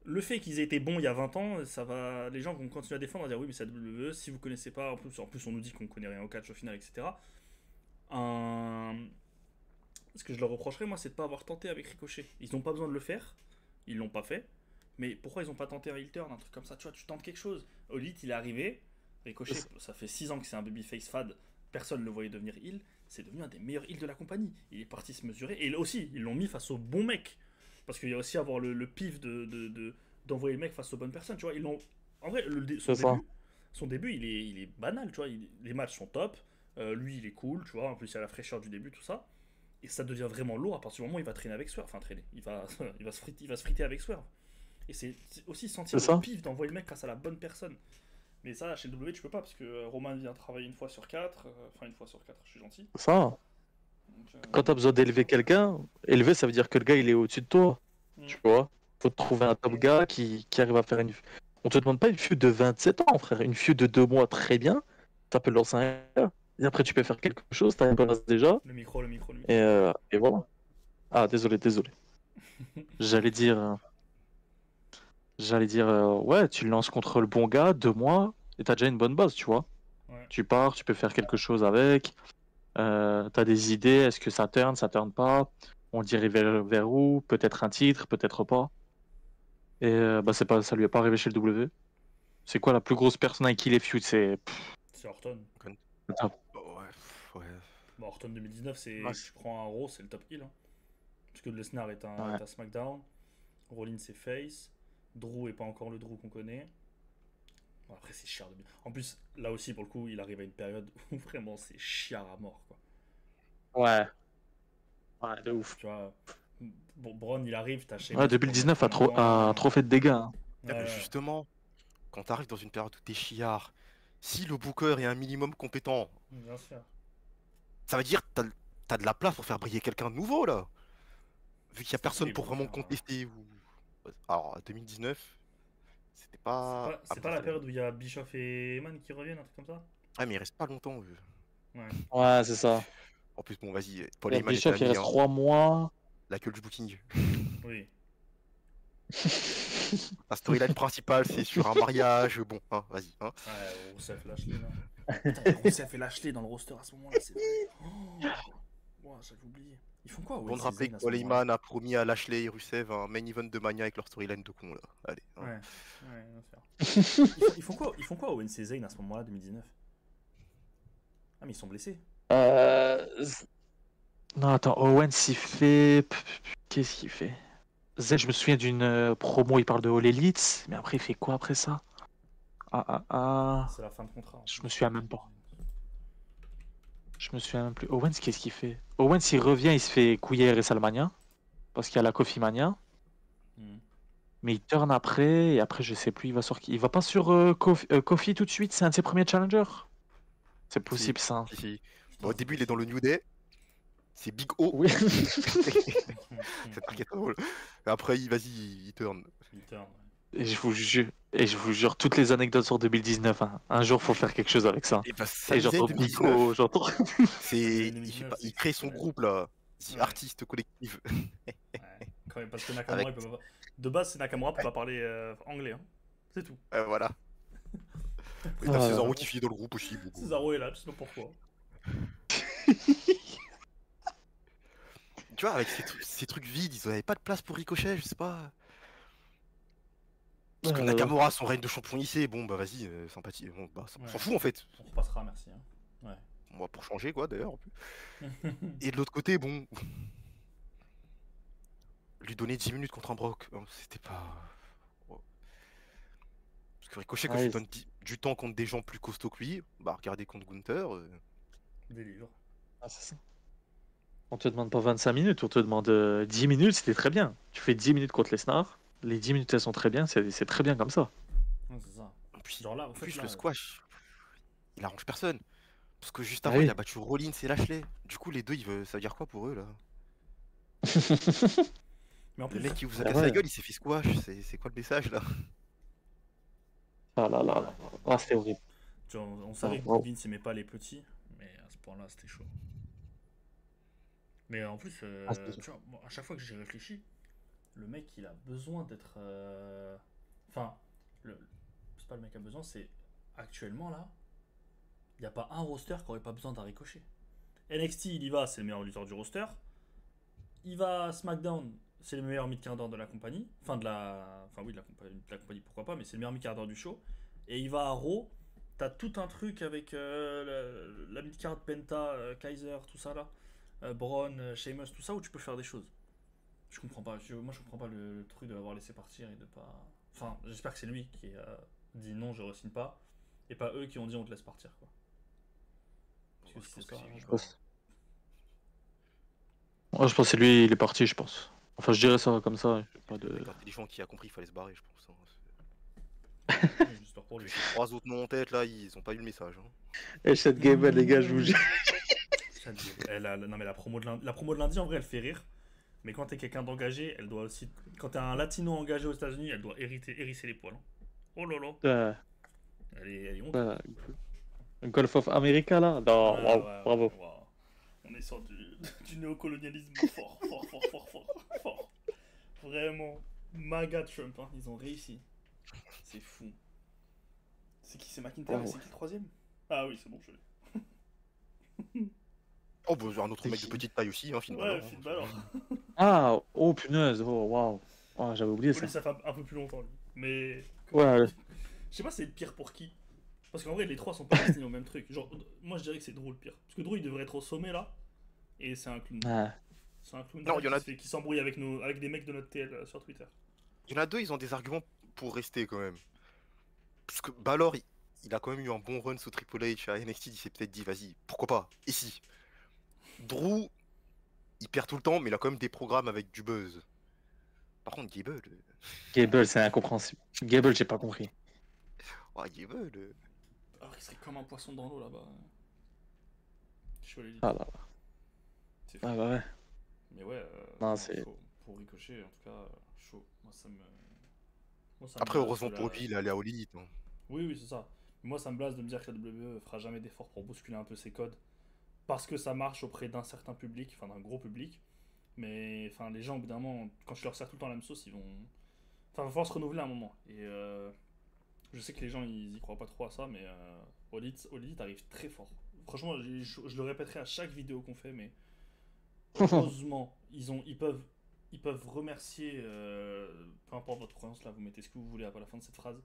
B: Le fait qu'ils aient été bons il y a 20 ans, ça va, les gens vont continuer à défendre, à dire oui, mais c'est la WWE, si vous connaissez pas, en plus on nous dit qu'on connaît rien au catch au final, etc. Ce que je leur reprocherais, moi, c'est de pas avoir tenté avec Ricochet. Ils n'ont pas besoin de le faire, ils l'ont pas fait, mais pourquoi ils ont pas tenté un heel turn, un truc comme ça? Tu vois, tu tentes quelque chose. Elite, il est arrivé, Ricochet, ça fait 6 ans que c'est un babyface fad, personne ne le voyait devenir heel, c'est devenu un des meilleurs heels de la compagnie. Il est parti se mesurer, et aussi, ils l'ont mis face au bon mec. Parce qu'il y a aussi avoir le pif d'envoyer le mec face aux bonnes personnes, tu vois. Ils l'ont... En vrai,
C: C'est ça.
B: son début il est banal, tu vois. Les matchs sont top, lui il est cool, tu vois. En plus, il y a la fraîcheur du début, tout ça. Et ça devient vraiment lourd à partir du moment où il va traîner avec Swerve. Enfin, traîner. Il va se friter avec Swerve. Et c'est aussi sentir
C: C'est ça.
B: le pif d'envoyer le mec face à la bonne personne. Mais ça, chez le W, tu peux pas, parce que Roman vient travailler une fois sur 4. Enfin, une fois sur 4, je suis gentil.
C: Ça.
B: Donc,
C: Quand t'as besoin d'élever quelqu'un, élever, ça veut dire que le gars, il est au-dessus de toi. Tu vois. Faut te trouver un top gars qui arrive à faire une. On te demande pas une feud de 27 ans, frère. Une feud de 2 mois, très bien. Ça peut lancer un gars. Et après, tu peux faire quelque chose, t'as une bonne base déjà.
B: le micro.
C: Et voilà. Ah, désolé. J'allais dire. Ouais, tu le lances contre le bon gars, 2 mois, et t'as déjà une bonne base, tu vois.
B: Ouais.
C: Tu pars, tu peux faire quelque chose avec. T'as des idées, est-ce que ça turn pas? On dirait vers où? Peut-être un titre, peut-être pas. Et bah ça lui est pas arrivé chez le W. C'est quoi la plus grosse personne avec qui il est feud? C'est.
B: C'est Orton.
A: Oh, ouais.
B: Bon, Orton 2019, c'est
C: Ouais.
B: tu prends un Raw, c'est le top heel. Hein. Parce que Lesnar est un,
C: Ouais.
B: est un SmackDown. Rollins c'est face. Drew est pas encore le Drew qu'on connaît. Bon, après, c'est chiant. En plus, là aussi, pour le coup, il arrive à une période où vraiment c'est chiard à mort. Quoi.
C: Ouais. Ouais, de ouf.
B: Tu vois, bon, Braun, il arrive, t'as Sheamus
C: Ouais,
B: pour
C: 2019
B: mettre
C: a
B: un
C: trop fait de dégâts, hein.
A: Ah, mais
B: Ouais.
A: justement, quand t'arrives dans une période où t'es chiard, si le booker est un minimum compétent,
B: Bien sûr.
A: ça veut dire que t'as de la place pour faire briller quelqu'un de nouveau là. Vu qu'il y a personne
B: ils
A: pour
B: vont
A: vraiment
B: faire,
A: contester. Alors, 2019, c'était pas.
B: C'est pas la période où il y a Bischoff et Eman qui reviennent, un truc comme ça?
A: Ah, mais il reste pas longtemps.
B: Ouais.
C: Ouais, c'est ça.
A: En plus, bon, vas-y, Paul Heyman est
C: Bischoff, il
A: ami,
C: reste
A: hein.
C: 3 mois.
A: La gueule du booking.
B: Oui.
A: La storyline principale, c'est sur un mariage. Bon, hein, vas-y. Hein.
B: Ouais, Rousseff et Lashley là. Putain, Rousseff et Lashley dans le roster à ce moment-là, c'est vrai. Oh, wow, j'avais oublié. Ils font quoi?
A: Bon de rappeler que Paul Heyman a promis à Lashley et Rusev un main event de Mania avec leur storyline de con là. Allez. Hein.
B: Ouais, bien sûr. Ils font quoi Owens et Zayn à ce moment-là, 2019? Ah, mais ils sont blessés.
C: Non, attends, Owens, il fait. Qu'est-ce qu'il fait? Z, je me souviens d'une promo, il parle de All Elite, mais après, il fait quoi après ça?
B: C'est la fin de contrat.
C: Je me souviens même pas. Je me souviens même plus. Owens, qu'est-ce qu'il fait? Owens, il revient, il se fait couiller à WrestleMania, parce qu'il y a la Coffee Mania,
B: Hmm.
C: mais il turn après, et après, je sais plus, il va sur qui? Il va pas sur Coffee tout de suite, c'est un de ses premiers challengers? C'est possible, ça.
A: Si, si.
B: Putain,
A: Bon, au
B: c'est
A: début, il est dans
B: possible.
A: le New Day. C'est Big O.
C: Oui.
A: Cette truc est drôle. Et après, vas-y, il turn.
B: Il turn, ouais.
C: Et je vous jure, toutes les anecdotes sur 2019, hein. Un jour, faut faire quelque chose avec ça.
A: Et bah, ça
C: Et
A: disait
C: j'entends
A: 2019.
C: Nico, j'entends.
A: C'est, il, fait
B: 2019,
A: pas-
B: c'est
A: il crée son
B: exceptionnel.
A: groupe là, The
B: Ouais.
A: Artist Collective.
B: Ouais. Quand même, parce que Nakamura,
A: Avec,
B: il peut pas... De base, c'est Nakamura peut pas parler anglais. Hein. C'est tout.
A: voilà. Et t'as
C: Voilà.
A: Cesaro qui finit dans le groupe aussi. Bon.
B: Cesaro est là, je sais pas pourquoi.
A: Tu vois, avec ces trucs vides, ils avaient pas de place pour Ricochet, je sais pas. Parce que Nakamura, son règne de champion lycée, bon bah vas-y, sympathie. Bon, bah, on
B: Ouais.
A: s'en fout en fait.
B: On repassera, merci. Hein. Ouais.
A: Moi, pour changer quoi d'ailleurs. En plus. Et de l'autre côté, bon. Lui donner 10 minutes contre un Brock, c'était pas. Parce que Ricochet, quand
C: Ouais,
A: tu donnes du temps contre des gens plus costauds que lui, bah regardez contre Gunther.
B: Délivre.
C: ah, c'est ça. On te demande pas 25 minutes, on te demande 10 minutes, c'était très bien. Tu fais 10 minutes contre Lesnar, les 10 minutes elles sont très bien, c'est très bien comme ça.
B: Ouais, c'est ça.
A: Puis,
B: Genre là, en
A: en
B: fait,
A: plus,
B: là.
A: le squash, il arrange personne. Parce que juste
C: Ah
A: avant,
C: oui.
A: il a battu Rollins et Lashley. Du coup, les deux, ça veut dire quoi pour eux là?
B: Mais en
A: Le
B: plus,
A: mec qui vous a
C: Ah
A: cassé la
C: ouais.
A: gueule, il s'est fait squash. C'est quoi le message là?
C: Ah là là là. Ah, c'était horrible.
B: tu vois, on savait que
C: wow.
B: Vince aimait pas les petits, mais à ce point-là, c'était chaud. Mais en plus,
C: Ah, c'était
B: tu vois, moi, à chaque fois que j'y réfléchis, le mec, il a besoin d'être. Enfin, c'est pas le mec qui a besoin, c'est actuellement là, il n'y a pas un roster qui aurait pas besoin d'un Ricochet. NXT, il y va, c'est le meilleur lutteur du roster. Il va à SmackDown, c'est le meilleur mid-carder de la compagnie. Enfin, oui, de la compagnie, pourquoi pas, mais c'est le meilleur mid-carder du show. Et il va à Raw, t'as tout un truc avec la mid-card Penta, Kaiser, tout ça là. Braun, Sheamus, tout ça, où tu peux faire des choses. Je comprends pas. Moi, je comprends pas le truc de l'avoir laissé partir et de pas. Enfin, j'espère que c'est lui qui a dit non, je re-signe pas. Et pas eux qui ont dit on te laisse partir, quoi. Parce que
A: Je
B: si
A: pense
B: c'est
A: que
B: ça,
A: c'est lui.
C: Je pense. Ouais, je pense que c'est lui, il est parti, je pense. Enfin, je dirais ça comme ça. Pas
A: Le
C: de...
A: mec intelligent qui a compris qu'il fallait se barrer, je pense.
B: oui, j'espère pour lui.
A: Les trois autres noms en tête là, ils ont pas eu le message. Hein.
C: Et cette game, les gars, je vous jure.
B: Non, mais la promo de lundi, en vrai, elle fait rire. Mais quand t'es quelqu'un d'engagé, elle doit aussi. Quand t'es un latino engagé aux États-Unis, elle doit hérisser les poils. Hein. Oh là là. Elle est honte.
C: Golf of America, là? Non, waouh, bravo.
B: Ouais. On est sur du néocolonialisme fort, fort, fort, fort, fort, fort. Vraiment. MAGA Trump, hein. Ils ont réussi. C'est fou. C'est qui? C'est McIntyre et c'est qui le troisième? Ah oui, c'est bon, je l'ai.
A: Oh, bah, un autre mec de petite taille aussi, hein, Finn Balor.
B: Ouais, Finn Balor.
C: Ah, oh punaise, oh waouh. Oh, j'avais oublié ça.
B: Lui, ça fait un peu plus longtemps, lui. Mais.
C: Ouais,
B: Je sais pas, c'est le pire pour qui. Parce qu'en vrai, les trois sont pas destinés au même truc. Genre, moi je dirais que c'est Drew le pire. Parce que Drew il devrait être au sommet là. Et c'est un clown.
C: ouais.
B: C'est un clown
A: Non, il y en a-
B: qui s'embrouille avec des mecs de notre TL sur Twitter.
A: Il y en a deux, ils ont des arguments pour rester quand même. Parce que Balor, il a quand même eu un bon run sous Triple H à NXT, il s'est peut-être dit, vas-y, pourquoi pas, ici. Drew, il perd tout le temps, mais il a quand même des programmes avec du buzz. Par contre, Gable,
C: Gable, c'est incompréhensible. Gable, j'ai pas compris.
A: Gable,
B: Alors il serait comme un poisson dans l'eau là-bas. Chaud les
C: Ah là là.
B: C'est fou.
C: Ah bah ouais.
B: Mais ouais,
C: Non, c'est-
B: chaud. Pour Ricochet, en tout cas, chaud. Moi ça me.
A: Après,
B: blase
A: heureusement
B: de
A: pour lui, il est allé à All Elite. Hein.
B: Oui, c'est ça. Mais moi ça me blase de me dire que la WWE fera jamais d'effort pour bousculer un peu ses codes. Parce que ça marche auprès d'un certain public, enfin d'un gros public. Mais enfin, les gens, au bout d'un moment, quand tu leur sers tout le temps la même sauce, ils vont. Enfin, il va falloir se renouveler à un moment. Et je sais que les gens, ils y croient pas trop à ça, mais All Elite arrive très fort. Franchement, je le répéterai à chaque vidéo qu'on fait, mais heureusement, ils peuvent remercier, peu importe votre croyance, là, vous mettez ce que vous voulez à la fin de cette phrase,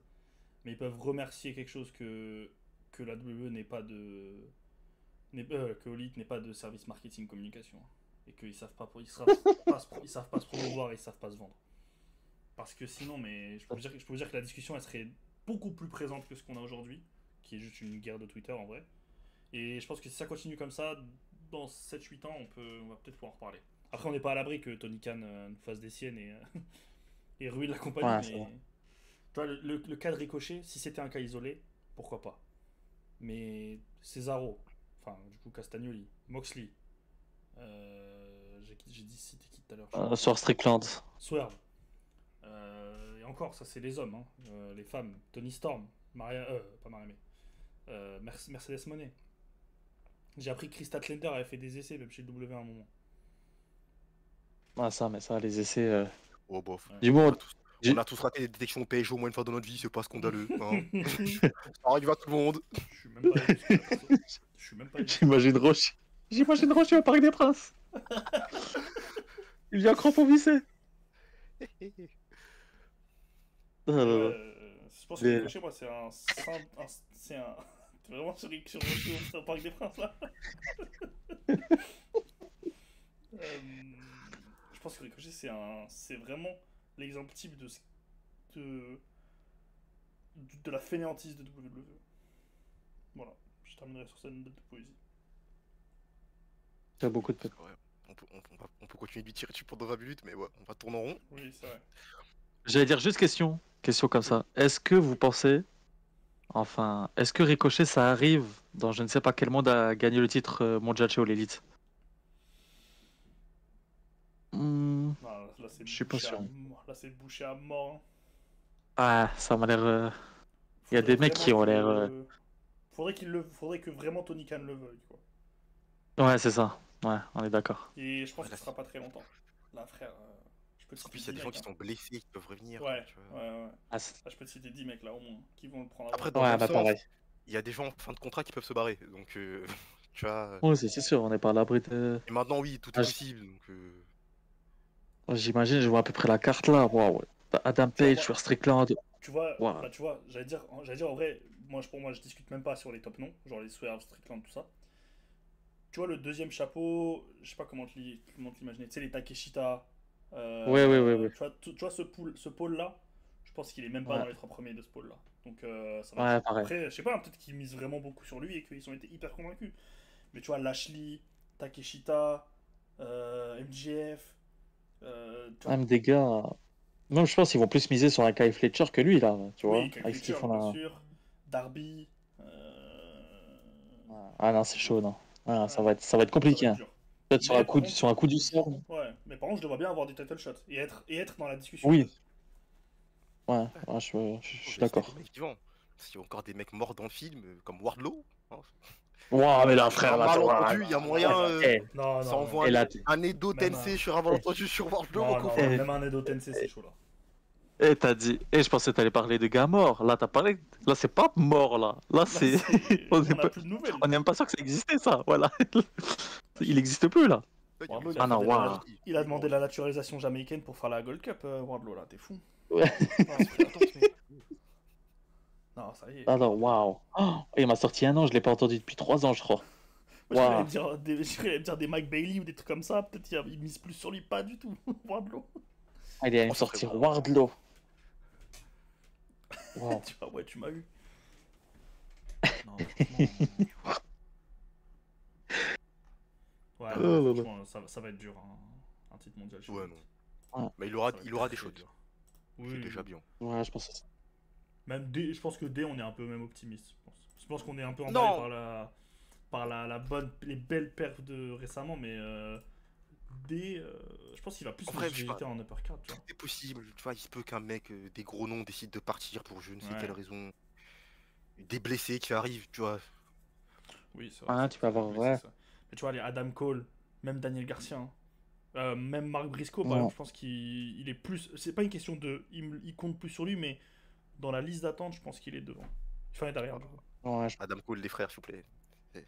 B: mais ils peuvent remercier quelque chose que la WWE n'est pas de. Que All Elite n'est pas de service marketing communication. Hein. Et qu'ils savent pas, ils savent pas se promouvoir et ils savent pas se vendre. Parce que sinon, mais je peux vous dire que la discussion elle serait beaucoup plus présente que ce qu'on a aujourd'hui, qui est juste une guerre de Twitter en vrai. Et je pense que si ça continue comme ça, dans 7-8 ans, on va peut-être pouvoir en reparler. Après, on n'est pas à l'abri que Tony Khan nous fasse des siennes et ruine la compagnie.
C: Ouais,
B: mais
C: c'est vrai.
B: tu vois, le cas de Ricochet, si c'était un cas isolé, pourquoi pas. Mais Cesaro, enfin, du coup, Castagnoli, Moxley, j'ai dit c'était qui tout à l'heure
C: Sur Strickland.
B: Swerve. Et encore, ça c'est les hommes. Hein. Les femmes, Tony Storm, pas Maria May. Mercedes Moné. J'ai appris que Krista Tlender avait fait des essais même chez le W à un moment.
C: Ah, ça, mais ça, les essais.
A: Oh, bof.
B: Ouais.
C: Dis-moi,
A: On a tous raté des détections PSG au moins une fois dans notre vie, c'est pas scandaleux. Hein. Ça arrive à tout le monde.
B: Je suis même pas allé jusque-là, perso. Je suis même pas allé jusque-là.
C: j'imagine Rocher au Parc des Princes. Il vient crampon vissé. Ah, là, là.
B: Je pense que
C: Mais-
B: Ricochet, moi, c'est un. C'est un. T'es vraiment sur Ricochet au Parc des Princes là. Je pense que Ricochet, c'est vraiment l'exemple type de la fainéantise de WWE. Voilà, je terminerai sur cette note de poésie.
C: T'as beaucoup de peine.
A: Ouais, on peut continuer de lui tirer dessus pendant 20 minutes, mais ouais, on va tourner en rond.
B: Oui, c'est vrai.
C: J'allais dire juste question comme ça. Est-ce que vous pensez, enfin, est-ce que Ricochet, ça arrive dans je ne sais pas quel monde à gagner le titre mondial chez All Elite?
B: Non, là, c'est
C: Je suis pas
B: bouché à
C: sûr.
B: mort. Là, c'est bouché à mort. Hein.
C: Ah, ça m'a l'air. Il y a des mecs qui ont l'air.
B: Faudrait que vraiment Tony Khan le veuille, quoi.
C: Ouais, c'est ça. Ouais, on est d'accord.
B: Et je pense
A: Ouais,
B: que ce sera pas très longtemps. Là, frère, je peux te
A: En plus, il y
B: citer
A: a des
B: 10
A: gens
B: mecs.
A: qui sont blessés, qui peuvent revenir.
B: Ouais,
A: tu vois.
B: ouais.
C: Ah,
B: Là, je peux te citer 10 mecs là au moins qui vont le prendre avant.
A: Après, dans
C: ouais,
A: un
C: bah
A: sens,
C: pareil.
A: il y a des gens en fin de contrat qui peuvent se barrer. Donc, tu vois.
C: Ouais, c'est sûr, on n'est pas à l'abri de.
A: Et maintenant, oui, tout est
C: Ah,
A: possible. Donc,
C: J'imagine, je vois à peu près la carte là. Waouh. Adam
B: Tu vois,
C: Page,
B: moi-
C: sur Strickland.
B: Tu vois,
C: Wow.
B: bah, tu vois, j'allais dire en vrai, pour moi, je discute même pas sur les top noms, genre les Swerve, Strickland, tout ça. Tu vois, le deuxième chapeau, je sais pas comment te l'imaginer, tu sais, les Takeshita.
C: Ouais.
B: Tu vois ce pôle-là, je pense qu'il est même pas
C: Ouais.
B: dans les 3 premiers de ce pôle-là. Donc, ça va
C: Ouais,
B: être-
C: pareil.
B: Après, je sais pas, hein, peut-être qu'ils misent vraiment beaucoup sur lui et qu'ils ont été hyper convaincus. Mais tu vois, Lashley, Takeshita, MJF. Tu vois,
C: Même des gars. Même je pense qu'ils vont plus miser sur un Kyle Fletcher que lui là, tu vois.
B: oui, Kyle
C: Avec ce qu'ils
B: Fletcher,
C: font
B: bien
C: là.
B: sûr. Darby.
C: Ah non, c'est chaud, non. Ah, ça
B: Ouais,
C: va être, ça va être compliqué.
B: ça va
C: Hein.
B: être dur.
C: Peut-être
B: Mais par contre,
C: sur un coup du sort.
B: ouais, mais par contre, je le vois bien avoir des title shots et être dans la discussion.
C: Oui. Ouais, je suis d'accord.
A: des mecs vivants. S'il y a encore des mecs morts dans le film, comme Wardlow. Hein.
C: Waouh, mais là,
A: Sur
C: frère,
A: un
C: là,
A: malentendu, il y a moyen.
B: Non,
A: Ça
B: non,
A: envoie
C: Et là,
A: un Edo
B: Même
A: Tensei
B: un-
A: sur un malentendu sur Wardlow.
B: non,
A: mon
B: non,
A: copain.
B: même un Edo Tensei, c'est chaud là.
C: t'as dit. Je pensais que t'allais parler de gars morts. Là, t'as parlé. Là, c'est pas mort, là. Là,
B: Là,
C: c'est.
B: on
C: On est
B: a
C: pas-
B: plus de nouvelles.
C: On n'est même pas sûr que ça existait, ça. Voilà. Il existe plus, là.
A: Ouais, il y a
B: Wardlow,
A: des
B: il a
C: Ah non,
B: demandé
C: waouh.
B: il a demandé la naturalisation jamaïcaine pour faire la Gold Cup, Wardlow là, t'es fou.
C: Ouais.
B: Non, non, ça y est.
C: Alors, waouh. Oh, il m'a sorti un an, je l'ai pas entendu depuis 3 ans, je crois.
B: Moi, je
C: Waouh.
B: voulais me dire des Mike Bailey ou des trucs comme ça, peut-être il mise plus sur lui, pas du tout, Wardlow.
C: Ah, il allait me
A: Oh, ça serait
C: sortir
A: bon.
C: Wardlow. Waouh.
B: Tu vois, ouais, tu m'as eu. Non, franchement. Ouais,
C: Oh
B: non,
C: là là.
B: franchement, ça va être dur, hein, un titre mondial.
A: Ouais,
B: Elite.
A: non.
C: Ouais.
A: Mais il aura
B: Ça va être
A: des
B: très
A: shots.
B: dur.
A: C'est
B: Oui,
A: déjà bien.
C: Ouais, je pense que c'est ça.
B: même D, je pense que D, on est un peu même optimiste. Je pense qu'on est un peu
A: Non.
B: emballé par la bonne, les belles perfs de récemment, mais D, je pense qu'il va plus
A: En vrai,
B: se
A: je sais pas.
B: jeter en uppercut, tu vois.
A: C'est possible. Tu vois, il se peut qu'un mec, des gros noms, décide de partir pour je ne sais
B: Ouais.
A: quelle raison. Des blessés qui arrivent, tu vois.
B: Oui, c'est
C: Ouais,
B: vrai.
C: tu peux avoir,
B: oui,
C: ouais.
B: c'est ça. Mais tu vois, les Adam Cole, même Daniel Garcia, hein, même Marc Briscoe, par
C: Ouais.
B: exemple, je pense qu'il est plus. C'est pas une question de. Il compte plus sur lui, mais dans la liste d'attente, je pense qu'il est devant. Enfin, il est derrière, du coup.
C: Ouais,
A: Adam Cole, les frères, s'il vous plaît.
B: Et,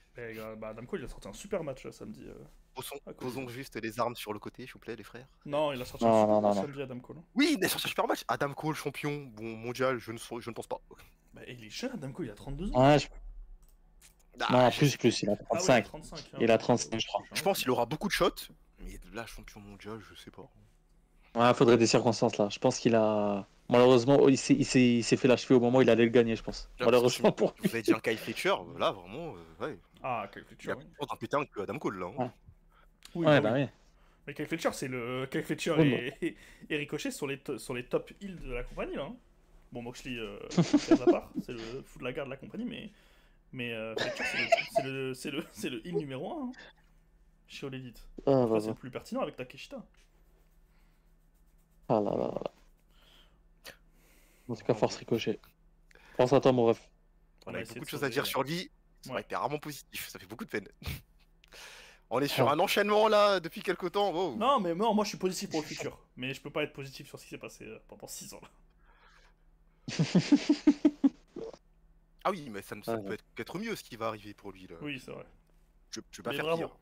B: bah, Adam Cole, il a sorti un super match samedi. À côté.
A: Posons juste les armes sur le côté, s'il vous plaît, les frères.
B: Non, il a sorti
C: Non,
B: un super
C: non,
B: match
C: non.
B: samedi, Adam Cole. Hein.
A: Oui, il est sur un super match. Adam Cole, champion, bon, mondial, je ne pense pas.
B: Bah, il est jeune, Adam Cole, il a 32 ans.
C: Ouais,
A: Ah,
C: non,
A: je
C: plus,
A: sais-
C: plus, il a
B: Ah oui, il a
C: 35.
B: 35. hein.
C: Il a 35, je crois.
A: Je pense qu'il aura beaucoup de shots, mais là, champion mondial, je sais pas.
C: Ouais, faudrait des circonstances là. Je pense qu'il a. Malheureusement, il s'est fait l'achever au moment où il allait le gagner, je pense.
A: Là,
C: Malheureusement pour
A: Vous avez dit un Kyle Fletcher, là, vraiment, ouais.
B: Ah, Kyle
A: Il
B: Fletcher,
A: a
B: oui.
A: plus un putain que Adam Cole, là. Hein.
C: Ouais.
B: Oui,
C: Ouais,
B: bah
C: bah
B: oui.
C: oui.
B: Mais Kyle Fletcher, c'est le. Kyle Fletcher
C: Oui,
B: et Ricochet sont les top heels de la compagnie, là. Hein. Bon, Moxley, casse à part, c'est le fou de la garde de la compagnie, mais Fletcher, c'est le heel numéro 1 hein, chez All Elite.
C: Ah,
B: Après,
C: bah,
B: c'est
C: bah.
B: le plus pertinent avec Takeshita.
C: Ah là là là. En tout cas, force Ricochet. Pense à toi, mon ref.
A: On
B: va
A: a
B: essayer
A: beaucoup de
B: de
A: choses à
B: sauver,
A: dire sur lui. Ça aurait
B: Ouais.
A: été rarement positif. Ça fait beaucoup de peine. On est sur
C: Ah.
A: un enchaînement là depuis quelques temps. Wow.
B: Non, mais non, moi je suis positif pour le futur. Mais je peux pas être positif sur ce qui s'est passé pendant 6 ans.
A: Ah oui, mais ça ne
C: Ah,
A: peut être qu'être mieux ce qui va arriver pour lui là.
B: Oui, c'est vrai.
A: Je vais pas
B: Mais
A: faire
B: bravo.
A: pire.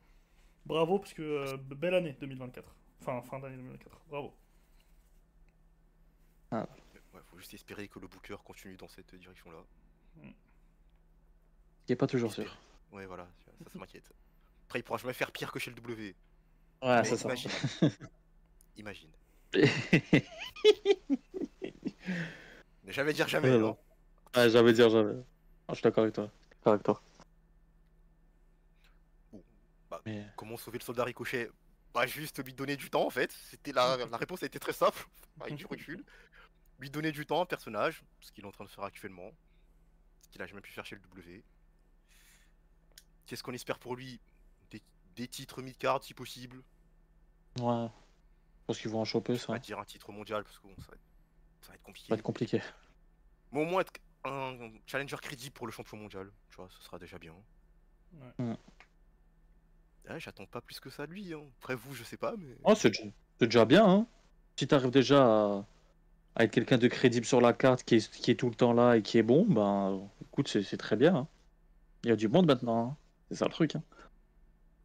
B: Bravo, parce que belle année 2024. Enfin, fin d'année 2024. Bravo.
A: Ouais, faut juste espérer que le Booker continue dans cette direction là.
C: Il est pas toujours sûr.
A: Ouais, voilà, ça m'inquiète. Après, il pourra jamais faire pire que chez le W.
C: Ouais,
A: Mais
C: c'est ça.
A: imagine. Imagine. Ne jamais dire jamais.
C: Ouais,
A: hein.
C: non. Ouais, j'avais dire jamais. Ah, je suis d'accord avec toi. D'accord avec toi.
A: Bon, bah,
C: Mais...
A: comment sauver le soldat Ricochet? Bah, juste lui donner du temps en fait. C'était la réponse a été très simple, avec du recul. Lui donner du temps, un personnage, ce qu'il est en train de faire actuellement. Ce qu'il a jamais pu faire chez le W. Qu'est-ce qu'on espère pour lui? Des titres mid-card si possible.
C: Ouais. Je pense qu'ils vont en choper,
A: Je vais
C: ça.
A: pas dire un titre mondial parce que bon, ça va être
C: Ça va
A: compliqué.
C: être compliqué.
A: Mais au moins être un challenger crédible pour le champion mondial, tu vois, ce sera déjà bien.
B: Ouais.
A: Ouais, j'attends pas plus que ça de lui. Hein. Après vous, je sais pas, mais.
C: Oh, c'est déjà bien, hein. Si t'arrives déjà à être quelqu'un de crédible sur la carte, qui est tout le temps là et qui est bon, ben écoute, c'est très bien. Hein. Il y a du monde maintenant, hein. C'est ça le truc. Hein.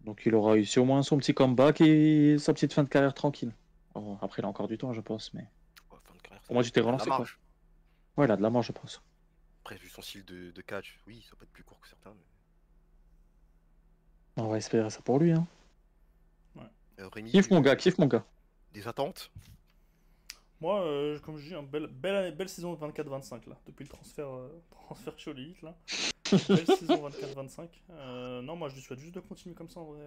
C: Donc il aura réussi au moins son petit comeback et sa petite fin de carrière tranquille. Oh, après, il a encore du temps, je pense, mais
A: Ouais, fin de carrière,
C: au moins tu t'es
A: il a de la
C: relancé, quoi.
A: marge.
C: Ouais, il a de la marge, je pense.
A: Après, vu son style de catch, oui, ça peut être plus court que certains.
C: On va espérer ça pour lui. Hein.
A: Mais... Rémi,
C: Kiffe mon gars, kiffe mon gars.
A: des attentes?
B: Moi, comme je dis, belle saison 24-25 là, depuis le transfert Choly là. Belle saison 24-25. Non, moi je lui souhaite juste de continuer comme ça en vrai.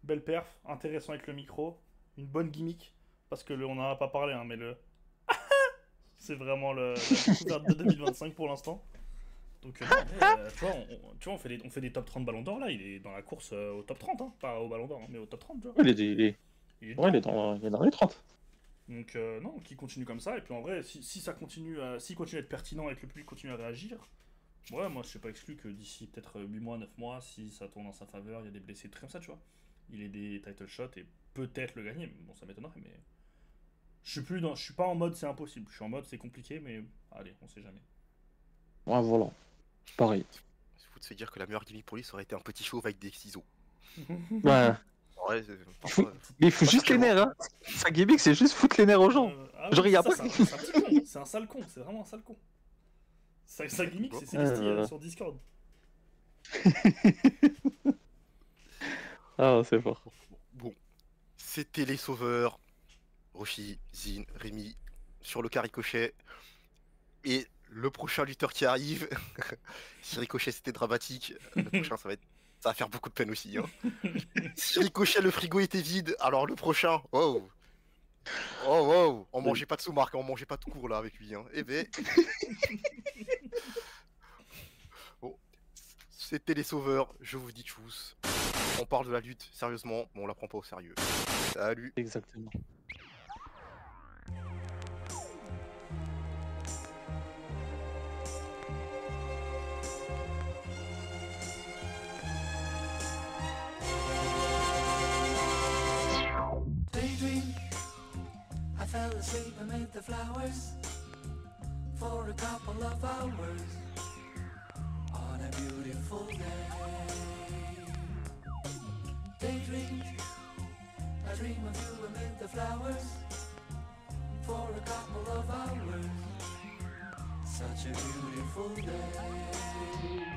B: Belle perf, intéressant avec le micro, une bonne gimmick, parce que on n'en a pas parlé, hein, mais le. C'est vraiment la découverte de 2025 pour l'instant. Donc, non, tu vois, on fait des top 30 ballons d'or là, il est dans la course au top 30, hein, pas au ballon d'or, hein, mais au top 30, tu vois.
C: Ouais,
B: Il est
C: ouais,
B: dedans.
C: il est dans les 30.
B: Donc non, qu'il continue comme ça, et puis en vrai, si ça continue, s'il continue à être pertinent et que le public continue à réagir, ouais, moi je suis pas exclu que d'ici peut-être 8 mois, 9 mois, si ça tourne en sa faveur, il y a des blessés, des trucs comme ça, tu vois. Il est des title shots et peut-être le gagner, bon ça m'étonnerait, mais... Je suis pas en mode c'est impossible, je suis en mode c'est compliqué, mais allez, on sait jamais.
C: Ouais, voilà. Pareil.
A: C'est fou de se dire que la meilleure gimmick pour lui, ça aurait été un petit chauve avec des ciseaux.
C: Ouais.
A: Ouais,
C: Faut- Mais il fout juste les nerfs, hein. Sa gimmick, c'est juste foutre les nerfs aux gens.
B: Ah
C: Genre,
B: oui,
C: il y a
B: ça,
C: pas-
B: c'est un petit con, c'est un sale con, c'est vraiment un sale con. Sa gimmick, c'est Célestie sur Discord.
C: Ah, c'est fort.
A: Bon, c'était les sauveurs. Roshi, Zin, Rémi, sur le cas Ricochet. Et le prochain lutteur qui arrive, si Ricochet c'était dramatique, le prochain ça va faire beaucoup de peine aussi. Hein. Si Ricochet le frigo était vide, alors le prochain, wow. Oh wow, on mangeait pas de sous-marque, on mangeait pas de cours là avec lui. Hein. Eh ben. Bon, c'était les sauveurs, je vous dis tchuss. On parle de la lutte sérieusement, mais on la prend pas au sérieux. Salut.
C: Exactement.
D: Daydream, I fell asleep amid the flowers for a couple of hours on a beautiful day. Daydream, I dream of you amid the flowers for a couple of hours. Such a beautiful day.